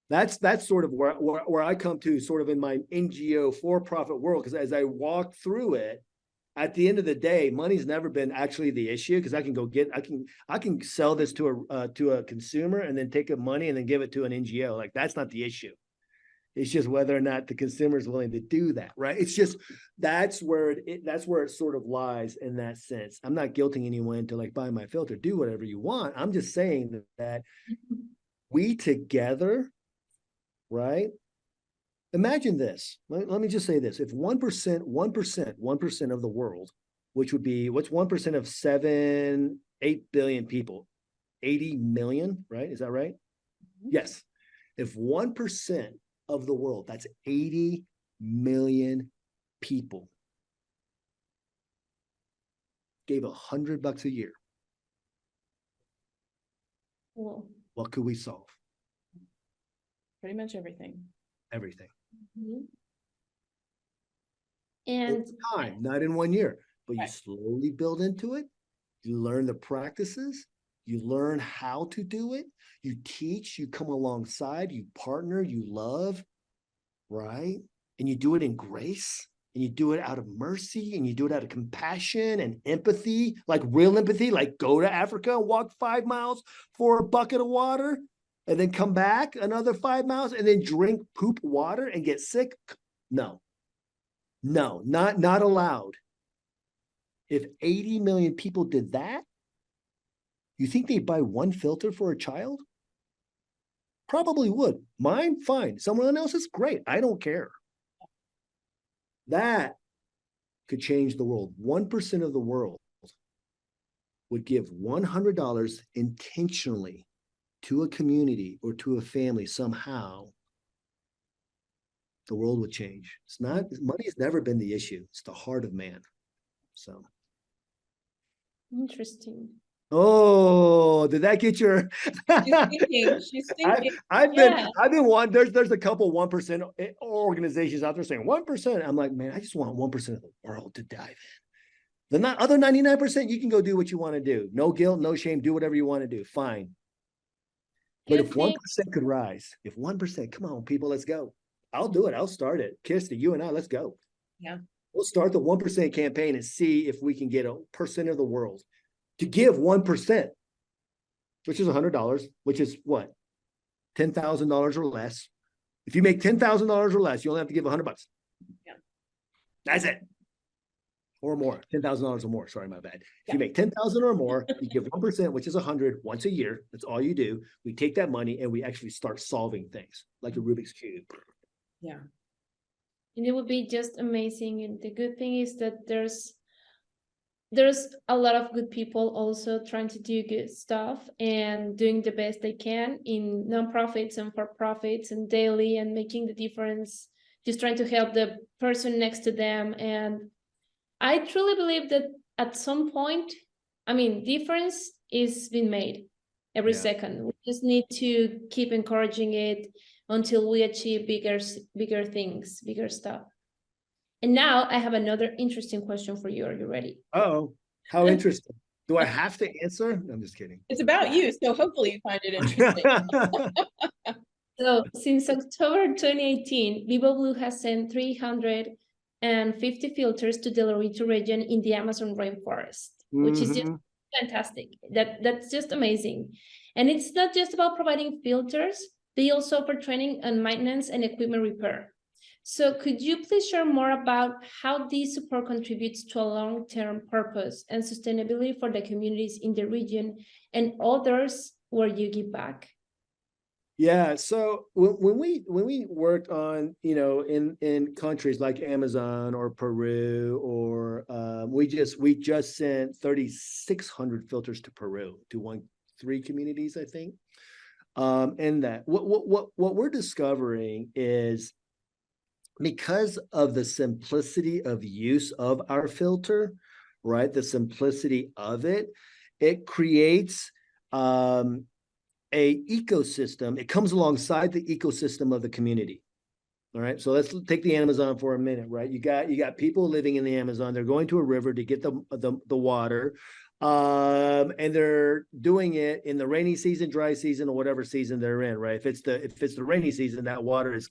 That's sort of where I come to sort of in my NGO for-profit world, because as I walk through it, at the end of the day, money's never been actually the issue, because I can sell this to a consumer and then take the money and then give it to an NGO. Like, that's not the issue. It's just whether or not the consumer is willing to do that, right? It's just that's where it sort of lies in that sense. I'm not guilting anyone to like buy my filter, do whatever you want. I'm just saying that we together, right? Imagine this. Let me just say this. If 1% of the world, which would be, what's 1% of 8 billion people? 80 million, right? Is that right? Mm-hmm. Yes. If 1% of the world, that's 80 million people, gave $100 a year, Cool. What could we solve? Pretty much everything. Everything. Mm-hmm. And in time, not in 1 year, but right. You slowly build into it. You learn the practices. You learn how to do it. You teach, you come alongside, you partner, you love, right? And you do it in grace, and you do it out of mercy, and you do it out of compassion and empathy, like real empathy, like go to Africa and walk 5 miles for a bucket of water and then come back another 5 miles and then drink poop water and get sick. No, not allowed. If 80 million people did that, you think they'd buy one filter for a child? Probably would. Mine, fine. Someone else's, great. I don't care. That could change the world. 1% of the world would give $100 intentionally to a community or to a family somehow. The world would change. It's not, money has never been the issue. It's the heart of man. So. Interesting. Oh, did that get your? She's thinking. I've been one. There's a couple 1% organizations out there saying 1%. I'm like, man, I just want 1% of the world to dive in. The other 99%, you can go do what you want to do. No guilt, no shame. Do whatever you want to do. Fine. But if 1% could rise, if 1%, come on, people, let's go. I'll do it. I'll start it. Kristi, you and I, let's go. Yeah. We'll start the 1% campaign and see if we can get 1% of the world to give 1%, which is $100, which is what? $10,000 or less. If you make $10,000 or less, you only have to give $100. Yeah. That's it. Or more, $10,000 or more. Sorry, my bad. If you make 10,000 or more, you give 1%, which is 100 once a year. That's all you do. We take that money and we actually start solving things like a Rubik's Cube. Yeah. And it would be just amazing. And the good thing is that there's a lot of good people also trying to do good stuff and doing the best they can in nonprofits and for profits and daily and making the difference, just trying to help the person next to them. And I truly believe that at some point, difference is being made every second. We just need to keep encouraging it until we achieve bigger things, bigger stuff. And now I have another interesting question for you. Are you ready? Oh, how interesting. Do I have to answer? I'm just kidding. It's about you, so hopefully you find it interesting. So since October 2018, Vivoblu has sent 350 filters to the Roesch region in the Amazon rainforest, which is just fantastic. That's just amazing. And it's not just about providing filters. They also offer training on maintenance and equipment repair. So could you please share more about how this support contributes to a long-term purpose and sustainability for the communities in the region and others where you give back? Yeah, so when we worked on, in countries like Amazon or Peru, or we just sent 3,600 filters to Peru, to 3 communities, I think. And that what we're discovering is, because of the simplicity of use of our filter, right? The simplicity of it creates a ecosystem. It comes alongside the ecosystem of the community. All right. So let's take the Amazon for a minute, right? You got people living in the Amazon. They're going to a river to get the water. And they're doing it in the rainy season, dry season, or whatever season they're in, right? If it's the rainy season, that water is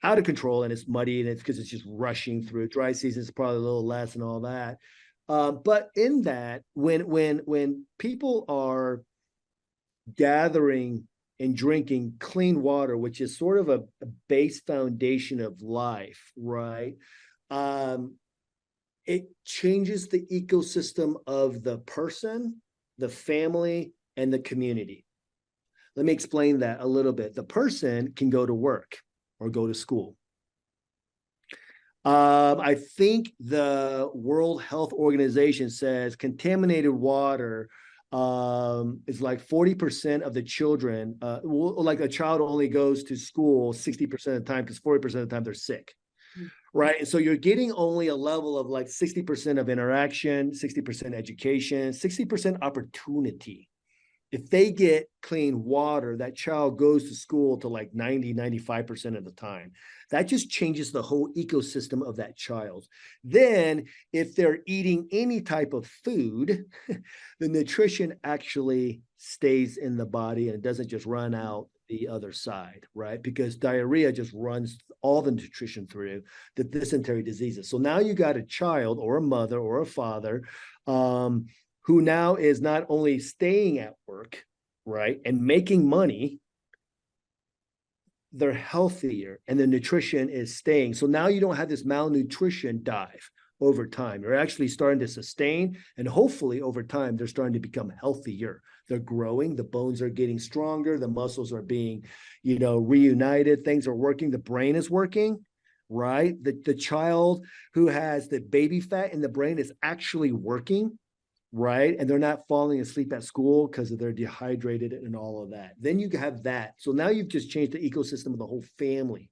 out of control and it's muddy, and it's because it's just rushing through. Dry season is probably a little less and all that. But in that, when people are gathering and drinking clean water, which is sort of a base foundation of life, right? It changes the ecosystem of the person, the family, and the community. Let me explain that a little bit. The person can go to work or go to school. I think the World Health Organization says contaminated water is like 40% of the children, like a child only goes to school 60% of the time because 40% of the time they're sick. Right. And so you're getting only a level of like 60% of interaction, 60% education, 60% opportunity. If they get clean water, that child goes to school to like 90, 95% of the time. That just changes the whole ecosystem of that child. Then if they're eating any type of food, the nutrition actually stays in the body and it doesn't just run out the other side, right? Because diarrhea just runs all the nutrition through the dysentery diseases. So now you got a child or a mother or a father who now is not only staying at work, right, and making money, they're healthier and the nutrition is staying. So now you don't have this malnutrition dive over time. You're actually starting to sustain, and hopefully over time, they're starting to become healthier. They're growing, the bones are getting stronger, the muscles are being, reunited, things are working, the brain is working, right? The child who has the baby fat in the brain is actually working, right? And they're not falling asleep at school because they're dehydrated and all of that. Then you have that. So now you've just changed the ecosystem of the whole family.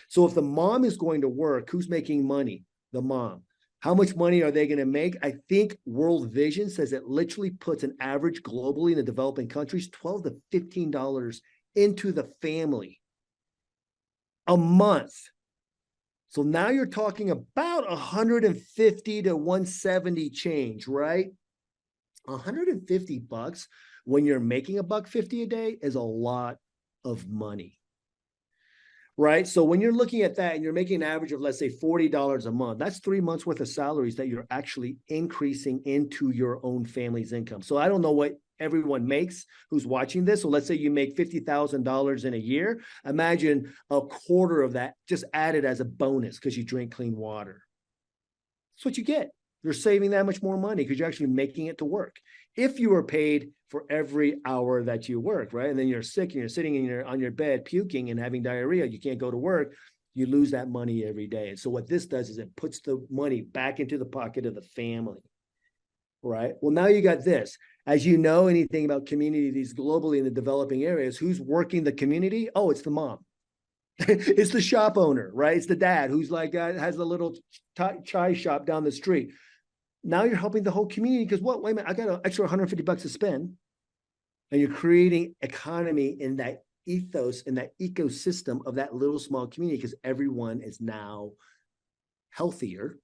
So if the mom is going to work, who's making money? The mom. How much money are they going to make? I think World Vision says it literally puts an average globally in the developing countries, $12 to $15 into the family a month. So now you're talking about 150 to 170 change, right? $150 when you're making $1.50 a day is a lot of money, right? So when you're looking at that and you're making an average of, let's say, $40 a month, that's 3 months worth of salaries that you're actually increasing into your own family's income. So I don't know what everyone makes who's watching this. So let's say you make $50,000 in a year. Imagine a quarter of that just added as a bonus because you drink clean water. That's what you get. You're saving that much more money because you're actually making it to work. If you were paid for every hour that you work, right? And then you're sick and you're sitting on your bed puking and having diarrhea, you can't go to work, you lose that money every day. And so what this does is it puts the money back into the pocket of the family, right? Well, now you got this. As you know anything about communities globally in the developing areas, who's working the community? Oh, it's the mom. It's the shop owner, right? It's the dad who's like has a little chai shop down the street. Now you're helping the whole community because what? Wait a minute, I got an extra $150 to spend, and you're creating economy in that ethos, in that ecosystem of that little small community because everyone is now healthier,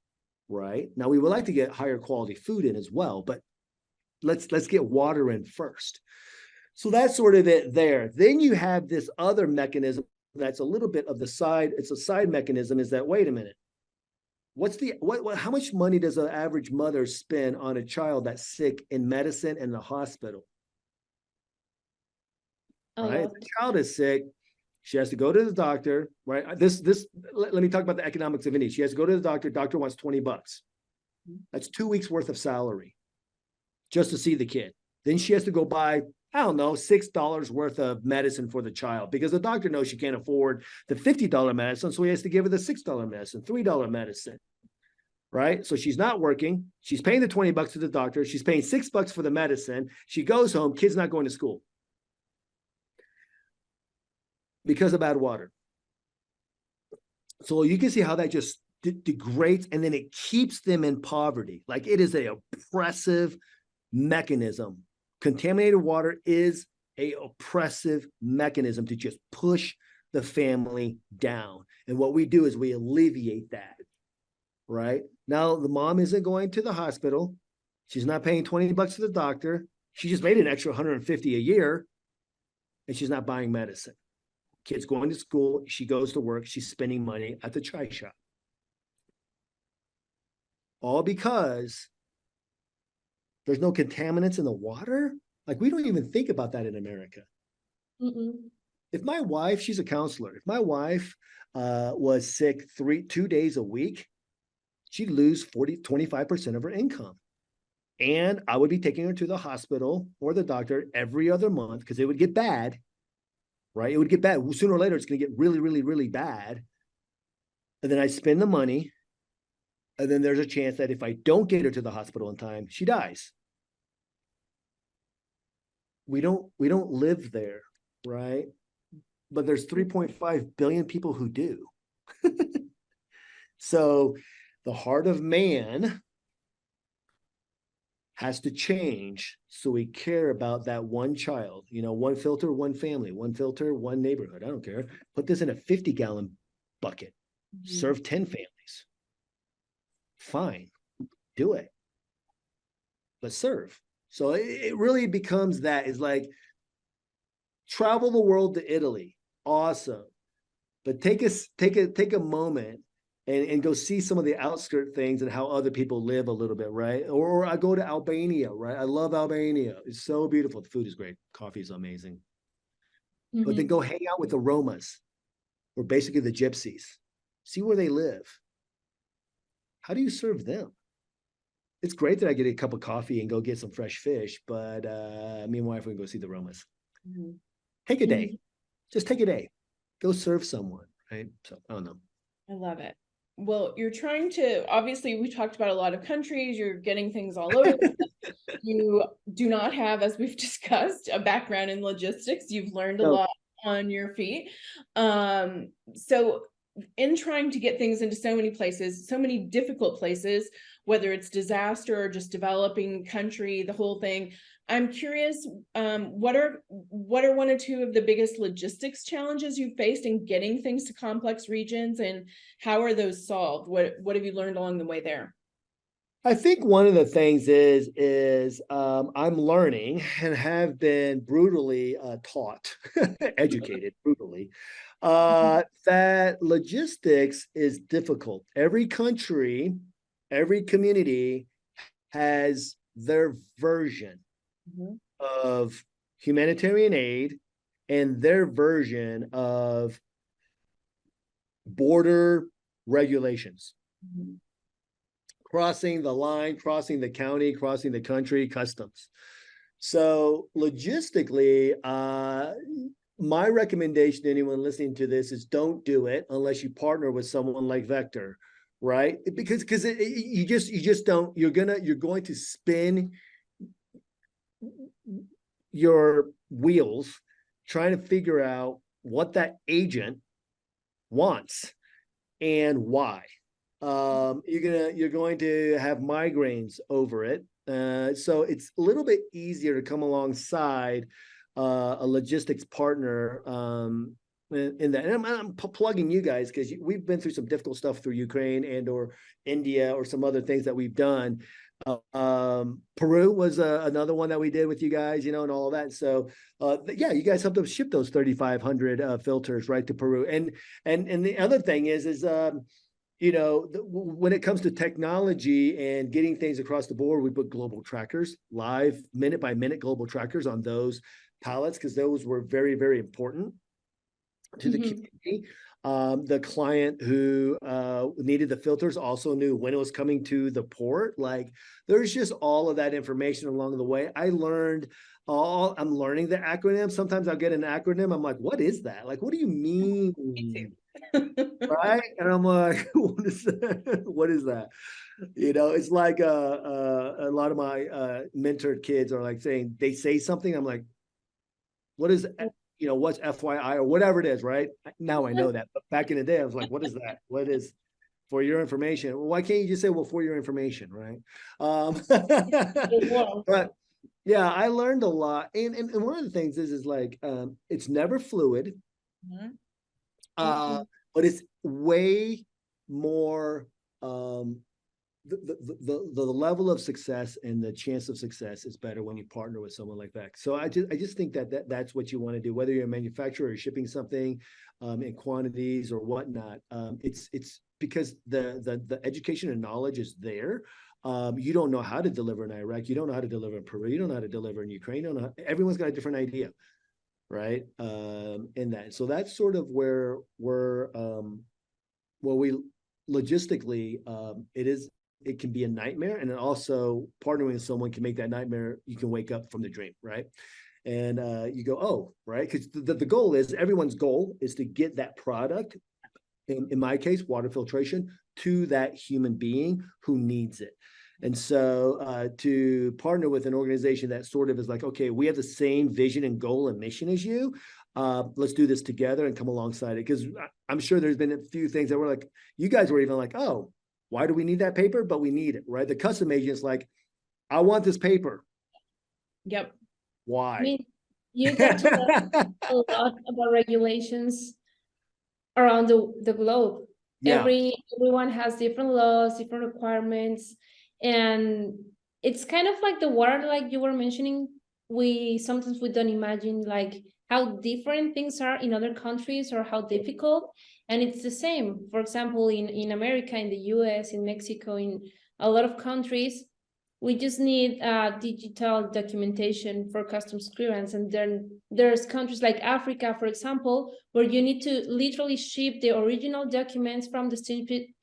right? Now we would like to get higher quality food in as well, but let's get water in first. So that's sort of it there. Then you have this other mechanism that's a little bit of the side. It's a side mechanism. Is that wait a minute? How much money does an average mother spend on a child that's sick in medicine and the hospital? Right? If the child is sick, she has to go to the doctor, right? Let me talk about the economics of it. She has to go to the doctor. Doctor wants $20. That's 2 weeks worth of salary just to see the kid. Then she has to go buy, I don't know, $6 worth of medicine for the child because the doctor knows she can't afford the $50 medicine. So he has to give her the $6 medicine, $3 medicine, right? So she's not working. She's paying the $20 to the doctor. She's paying $6 for the medicine. She goes home. Kid's not going to school because of bad water. So you can see how that just degrades and then it keeps them in poverty. Like it is an oppressive mechanism. Contaminated water is an oppressive mechanism to just push the family down. And what we do is we alleviate that, right? Now, the mom isn't going to the hospital. She's not paying $20 to the doctor. She just made an extra $150 a year, and she's not buying medicine. Kid's going to school. She goes to work. She's spending money at the chai shop. All because there's no contaminants in the water. Like, we don't even think about that in America. If my wife, she's a counselor, if my wife was sick 2 days a week, she'd lose 25% of her income. And I would be taking her to the hospital or the doctor every other month because it would get bad, right? It would get bad. Sooner or later, it's going to get really, really, really bad. And then I spend the money. And then there's a chance that if I don't get her to the hospital in time, she dies. We don't live there, right? But there's 3.5 billion people who do. So the heart of man has to change so we care about that one child. One filter, one family, one filter, one neighborhood. I don't care. Put this in a 50-gallon bucket. Serve 10 families. Fine, do it. But serve. So it really becomes that. Is like, travel the world to Italy. Awesome. But take a moment and go see some of the outskirt things and how other people live a little bit, right? Or I go to Albania, right? I love Albania. It's so beautiful. The food is great. Coffee is amazing. But then go hang out with the Romas, or basically the gypsies. See where they live. How do you serve them? It's great that I get a cup of coffee and go get some fresh fish, but me and my wife would go see the Romas. Take a day. Just take a day. Go serve someone, right? So I don't know. I love it. Well, you're trying to, obviously, we talked about a lot of countries. You're getting things all over. You do not have, as we've discussed, a background in logistics. You've learned a lot on your feet. So in trying to get things into so many places, so many difficult places, whether it's disaster or just developing country, the whole thing, I'm curious, what are one or two of the biggest logistics challenges you've faced in getting things to complex regions, and how are those solved? What have you learned along the way there? I think one of the things is I'm learning and have been brutally taught, educated brutally, that logistics is difficult. Every country, every community has their version of humanitarian aid and their version of border regulations. Crossing the line, crossing the county, crossing the country, customs. So logistically, my recommendation to anyone listening to this is don't do it unless you partner with someone like Vector, right? Because you just don't. You're going to spin your wheels trying to figure out what that agent wants and why. You're going to have migraines over it. So it's a little bit easier to come alongside a logistics partner in that. And I'm plugging you guys because we've been through some difficult stuff through Ukraine and or India or some other things that we've done. Peru was another one that we did with you guys, and all of that. So yeah, you guys helped us ship those 3,500 filters right to Peru. And the other thing is when it comes to technology and getting things across the board, we put global trackers, live minute by minute global trackers on those pallets because those were very, very important to the community. The client who needed the filters also knew when it was coming to the port. Like, there's just all of that information along the way. I'm learning the acronym. Sometimes I'll get an acronym. I'm like, what is that? Like, what do you mean? Right? And I'm like, what is that? What is that? It's like a lot of my mentored kids are like saying, they say something. I'm like, what is what's FYI or whatever it is, right? Now I know that. But back in the day, I was like, what is that? What is for your information? Well, why can't you just say, well, for your information, right? But yeah, I learned a lot. And one of the things is like, it's never fluid. But it's way more the level of success and the chance of success is better when you partner with someone like that. So I just think that's what you want to do, whether you're a manufacturer or shipping something in quantities or whatnot. It's because the education and knowledge is there. You don't know how to deliver in Iraq. You don't know how to deliver in Peru. You don't know how to deliver in Ukraine. You don't know everyone's got a different idea, right? In that. So that's sort of where we logistically, it can be a nightmare, and then also partnering with someone can make that nightmare. You can wake up from the dream, right? And you go, oh, right, because the goal is, everyone's goal is to get that product, in my case, water filtration, to that human being who needs it. And so to partner with an organization that sort of is like, okay, we have the same vision and goal and mission as you. Let's do this together and come alongside it. Because I'm sure there's been a few things that were like, you guys were even like, oh, why do we need that paper? But we need it, right? The custom agent's like, I want this paper. Yep. Why? I mean, you got to learn a lot about regulations around the globe. Yeah. Everyone has different laws, different requirements, and it's kind of like the water, like you were mentioning. Sometimes we don't imagine like how different things are in other countries or how difficult, and it's the same. For example, in America, in the US, in Mexico, in a lot of countries, we just need digital documentation for customs clearance. And then there's countries like Africa, for example, where you need to literally ship the original documents from the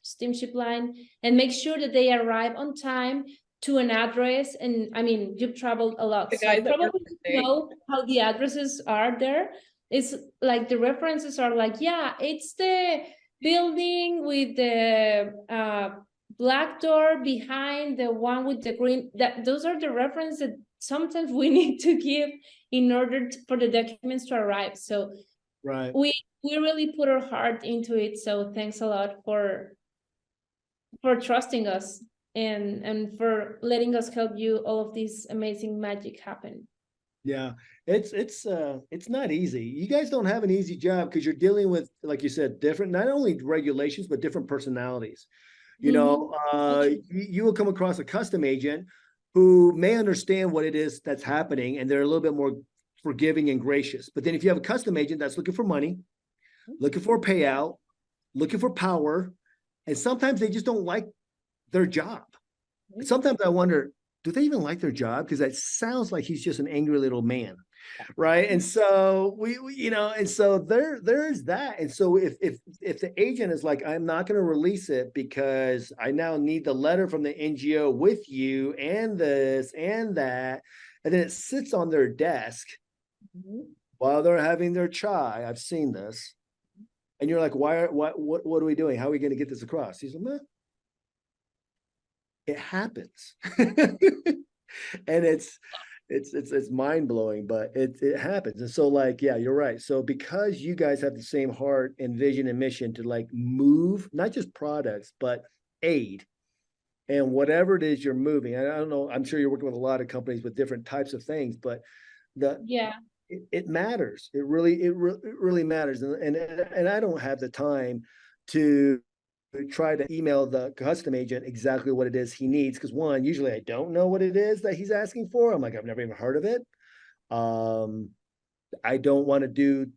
steamship line and make sure that they arrive on time to an address. And I mean, you've traveled a lot, so you probably know how the addresses are there. It's like the references are like, yeah, it's the building with the black door behind the one with the green. Those are the references that sometimes we need to give in order for the documents to arrive. So right, we really put our heart into it. So thanks a lot for trusting us and for letting us help you all of this amazing magic happen. Yeah, it's not easy. You guys don't have an easy job because you're dealing with, like you said, different, not only regulations, but different personalities. You know, you will come across a custom agent who may understand what it is that's happening, and they're a little bit more forgiving and gracious. But then if you have a custom agent that's looking for money, looking for a payout, looking for power, and sometimes they just don't like their job. Sometimes I wonder, do they even like their job? Because that sounds like he's just an angry little man, right? And so we you know, and so there's that. And so if the agent is like, I'm not going to release it because I now need the letter from the NGO with you and this and that, and then it sits on their desk while they're having their chai. I've seen this, and you're like, what are we doing? How are we going to get this across? He's like, nah. It happens. And it's mind-blowing, but it happens. And so, like, yeah, you're right. So because you guys have the same heart and vision and mission to like move not just products but aid and whatever it is you're moving. I don't know, I'm sure you're working with a lot of companies with different types of things, but it matters. It really matters. And I don't have the time to try to email the custom agent exactly what it is he needs, because one, usually I don't know what it is that he's asking for. I'm like, I've never even heard of it. I don't want to do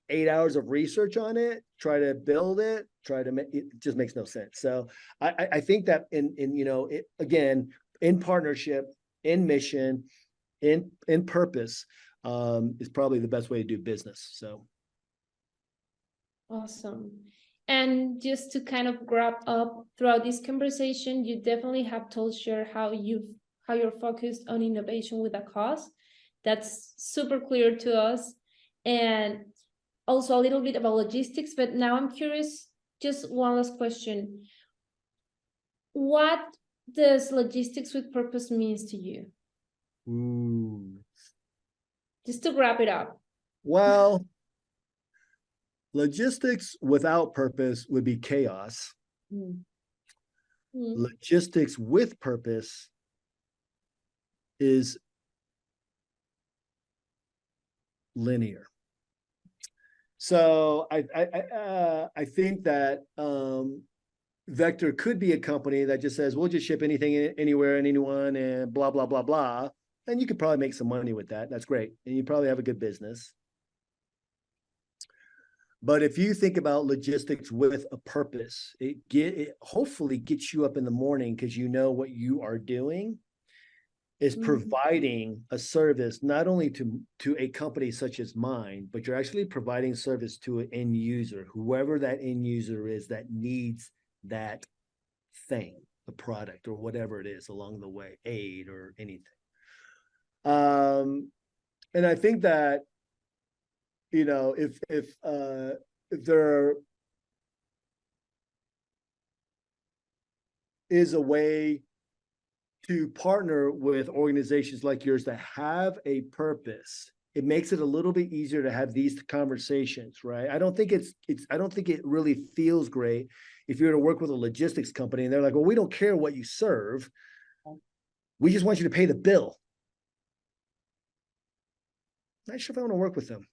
8 hours of research on it, try to build it, it just makes no sense. So I think that in you know, again, in partnership, in mission, in purpose, is probably the best way to do business. So awesome. And just to kind of wrap up throughout this conversation, you definitely have told Share how you're focused on innovation with a cause. That's super clear to us. And also a little bit about logistics, but now I'm curious, just one last question. What does logistics with purpose means to you? Just to wrap it up. Well, logistics without purpose would be chaos. Logistics with purpose is linear. So I think that Vector could be a company that just says, we'll just ship anything, anywhere, and anyone, and blah, blah, blah, blah. And you could probably make some money with that. That's great. And you probably have a good business. But if you think about logistics with a purpose, it hopefully gets you up in the morning because you know what you are doing is providing a service not only to a company such as mine, but you're actually providing service to an end user, whoever that end user is that needs that thing, the product or whatever it is along the way, aid or anything. And I think that, you know, if there is a way to partner with organizations like yours that have a purpose, it makes it a little bit easier to have these conversations, right? I don't think I don't think it really feels great if you're to work with a logistics company and they're like, well, we don't care what you serve. We just want you to pay the bill. Not sure if I want to work with them,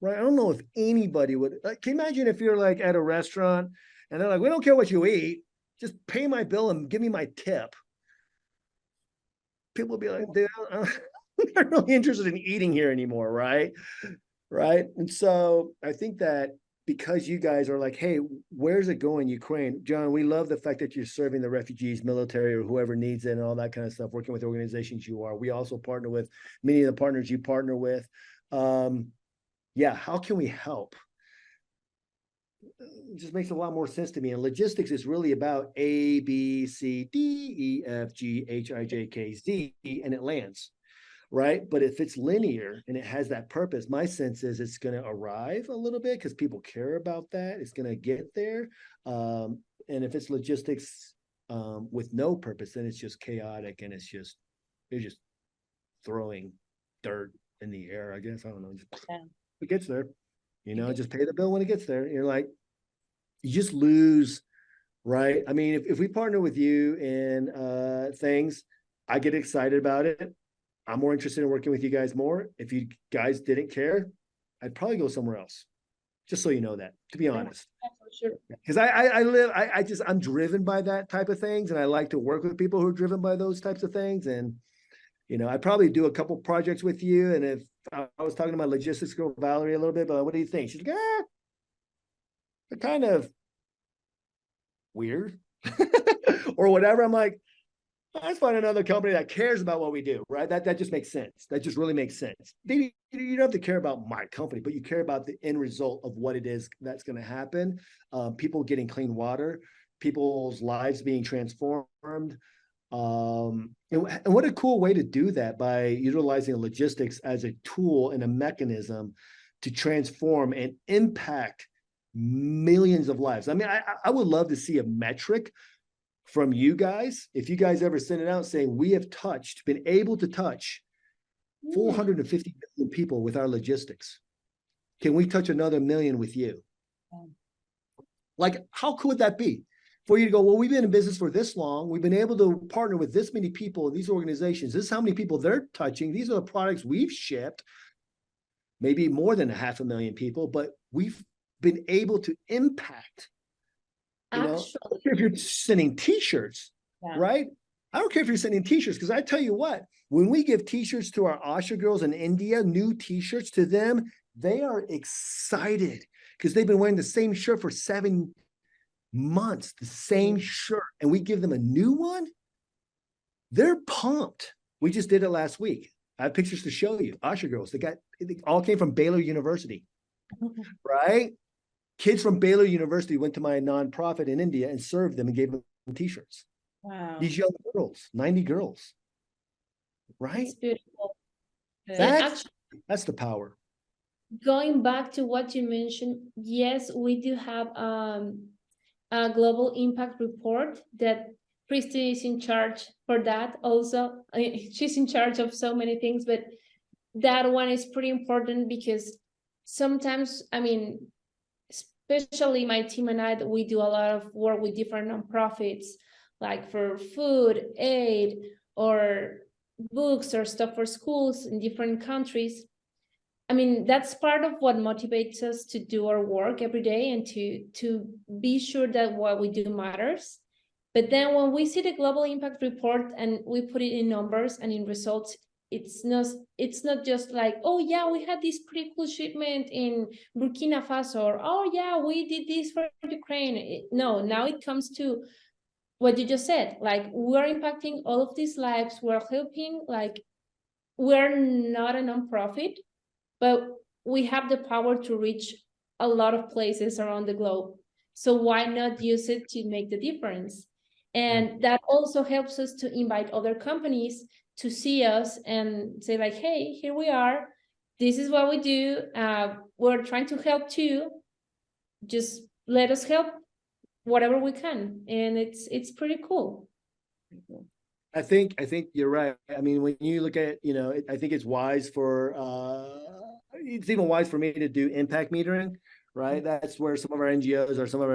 right? I don't know if anybody would. Like, can you imagine if you're like at a restaurant and they're like, we don't care what you eat, just pay my bill and give me my tip. People will be like, dude, I'm not really interested in eating here anymore, right? Right. And so I think that because you guys are like, hey, where's it going, Ukraine? John, we love the fact that you're serving the refugees, military, or whoever needs it and all that kind of stuff, working with organizations you are. We also partner with many of the partners you partner with. Yeah, how can we help? It just makes a lot more sense to me. And logistics is really about A, B, C, D, E, F, G, H, I, J, K, Z, and it lands. Right. But if it's linear and it has that purpose, my sense is it's going to arrive a little bit because people care about that. It's going to get there. And if it's logistics with no purpose, then it's just chaotic and you're just throwing dirt in the air, I guess. I don't know. It gets there, you know, just pay the bill when it gets there. You're like, you just lose. Right. I mean, if we partner with you in things, I get excited about it. I'm more interested in working with you guys more. If you guys didn't care, I'd probably go somewhere else. Just so you know that, to be honest. Sure. Because I'm driven by that type of things. And I like to work with people who are driven by those types of things. And, you know, I'd probably do a couple projects with you. And if I was talking to my logistics girl, Valerie, a little bit, but what do you think? She's like, they're kind of weird or whatever. I'm like, let's find another company that cares about what we do, right? That just makes sense. That just really makes sense. You don't have to care about my company, but you care about the end result of what it is that's going to happen. People getting clean water, people's lives being transformed. And what a cool way to do that by utilizing logistics as a tool and a mechanism to transform and impact millions of lives. I mean, I would love to see a metric from you guys, if you guys ever send it out saying we have been able to touch 450 million people with our logistics. Can we touch another million with you? Like, how cool would that be? For you to go, well, we've been in business for this long. We've been able to partner with this many people in these organizations. This is how many people they're touching. These are the products we've shipped. Maybe more than 500,000 people, but we've been able to impact. You know, I don't care if you're sending t-shirts, right? I don't care if you're sending t-shirts, because I tell you what, when we give t-shirts to our Asha girls in India, new t-shirts to them, they are excited because they've been wearing the same shirt for 7 months, the same shirt, and we give them a new one. They're pumped. We just did it last week. I have pictures to show you. Asha girls, they all came from Baylor University, right? Kids from Baylor University went to my nonprofit in India and served them and gave them t-shirts. Wow. These young girls, 90 girls, right? It's beautiful. That's the power. Going back to what you mentioned, yes, we do have a global impact report that Kristi is in charge for that also. She's in charge of so many things, but that one is pretty important because sometimes, I mean, especially my team and I, we do a lot of work with different nonprofits, like for food, aid, or books or stuff for schools in different countries. I mean, that's part of what motivates us to do our work every day and to be sure that what we do matters. But then when we see the global impact report and we put it in numbers and in results, it's not just like, oh yeah, we had this pretty cool shipment in Burkina Faso, or oh yeah, we did this for Ukraine. No, now it comes to what you just said, like we're impacting all of these lives, we're helping, like we're not a nonprofit, but we have the power to reach a lot of places around the globe. So why not use it to make the difference? And that also helps us to invite other companies to see us and say like, hey, here we are. This is what we do. We're trying to help too. Just let us help whatever we can. And it's pretty cool. I think you're right. I mean, when you look at, I think it's wise for, it's even wise for me to do impact metering, right? That's where some of our NGOs or some of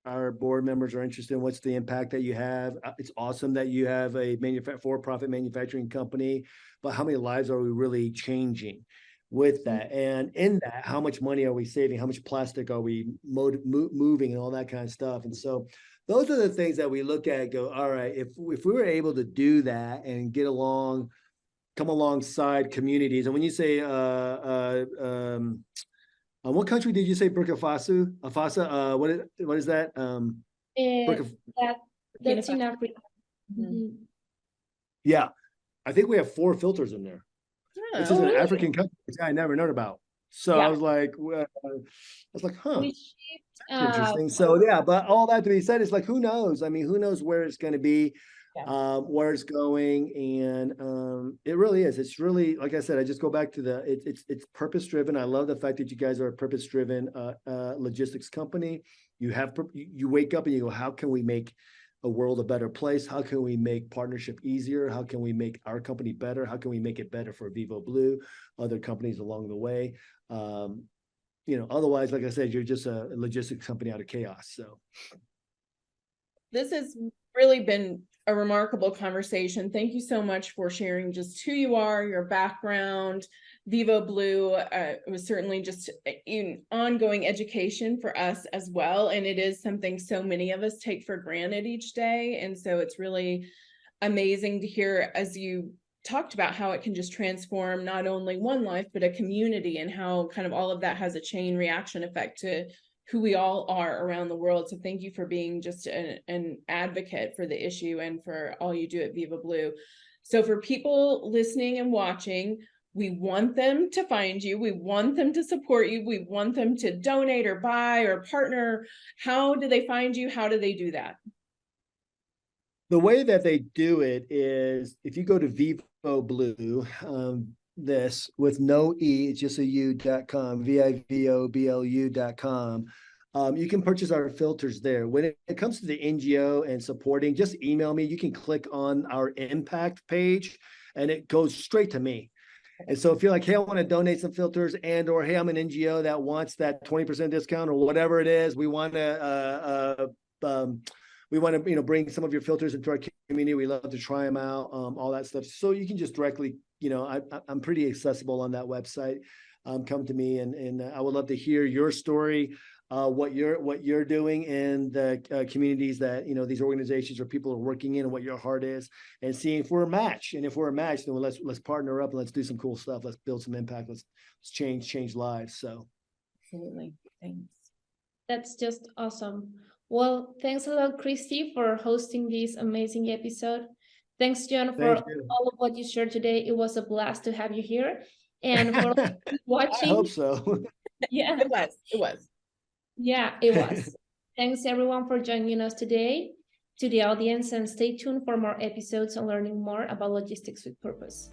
our board members are interested in what's the impact that you have. It's awesome that you have a for-profit manufacturing company, but how many lives are we really changing with that? And in that, how much money are we saving? How much plastic are we moving and all that kind of stuff? And so those are the things that we look at and go, all right, if we were able to do that and come alongside communities. And when you say, what country did you say? Burkina Faso? What is that? That's in Africa. Mm-hmm. Yeah, I think we have 4 filters in there. Yeah. This is an African country I never known about. So yeah. I was like, huh. Interesting. So yeah, but all that to be said, it's like, who knows? I mean, who knows where it's going to be, where it's going, and it really is. It's really, like I said, I just go back to it's purpose driven. I love the fact that you guys are a purpose driven logistics company. You wake up and you go, how can we make a world a better place? How can we make partnership easier? How can we make our company better? How can we make it better for Vivoblu, other companies along the way? Otherwise, like I said, you're just a logistics company out of chaos. So this has really been a remarkable conversation. Thank you so much for sharing just who you are, your background. Vivoblu was certainly just an ongoing education for us as well. And it is something so many of us take for granted each day. And so it's really amazing to hear, as you talked about, how it can just transform not only one life, but a community, and how kind of all of that has a chain reaction effect to who we all are around the world. So thank you for being just an advocate for the issue and for all you do at Vivoblu. So for people listening and watching, we want them to find you. We want them to support you. We want them to donate or buy or partner. How do they find you? How do they do that? The way that they do it is if you go to Vivoblu, this with no E, it's just a U.com, Vivoblu.com. You can purchase our filters there. When it comes to the NGO and supporting, just email me. You can click on our impact page and it goes straight to me. And so if you're like, hey, I want to donate some filters, and or hey, I'm an NGO that wants that 20% discount or whatever it is, we want to bring some of your filters into our community. We love to try them out, all that stuff. So you can just directly, I'm pretty accessible on that website. Come to me, and I would love to hear your story, what you're doing in the communities that these organizations or people are working in, and what your heart is, and seeing if we're a match. And if we're a match, then let's partner up and let's do some cool stuff. Let's build some impact. Let's change lives. So absolutely, thanks. That's just awesome. Well, thanks a lot, Kristi, for hosting this amazing episode. Thanks, John, for all of what you shared today. It was a blast to have you here. And for watching. I hope so. Yeah. It was. Yeah, it was. Thanks, everyone, for joining us today. To the audience, and stay tuned for more episodes and learning more about logistics with purpose.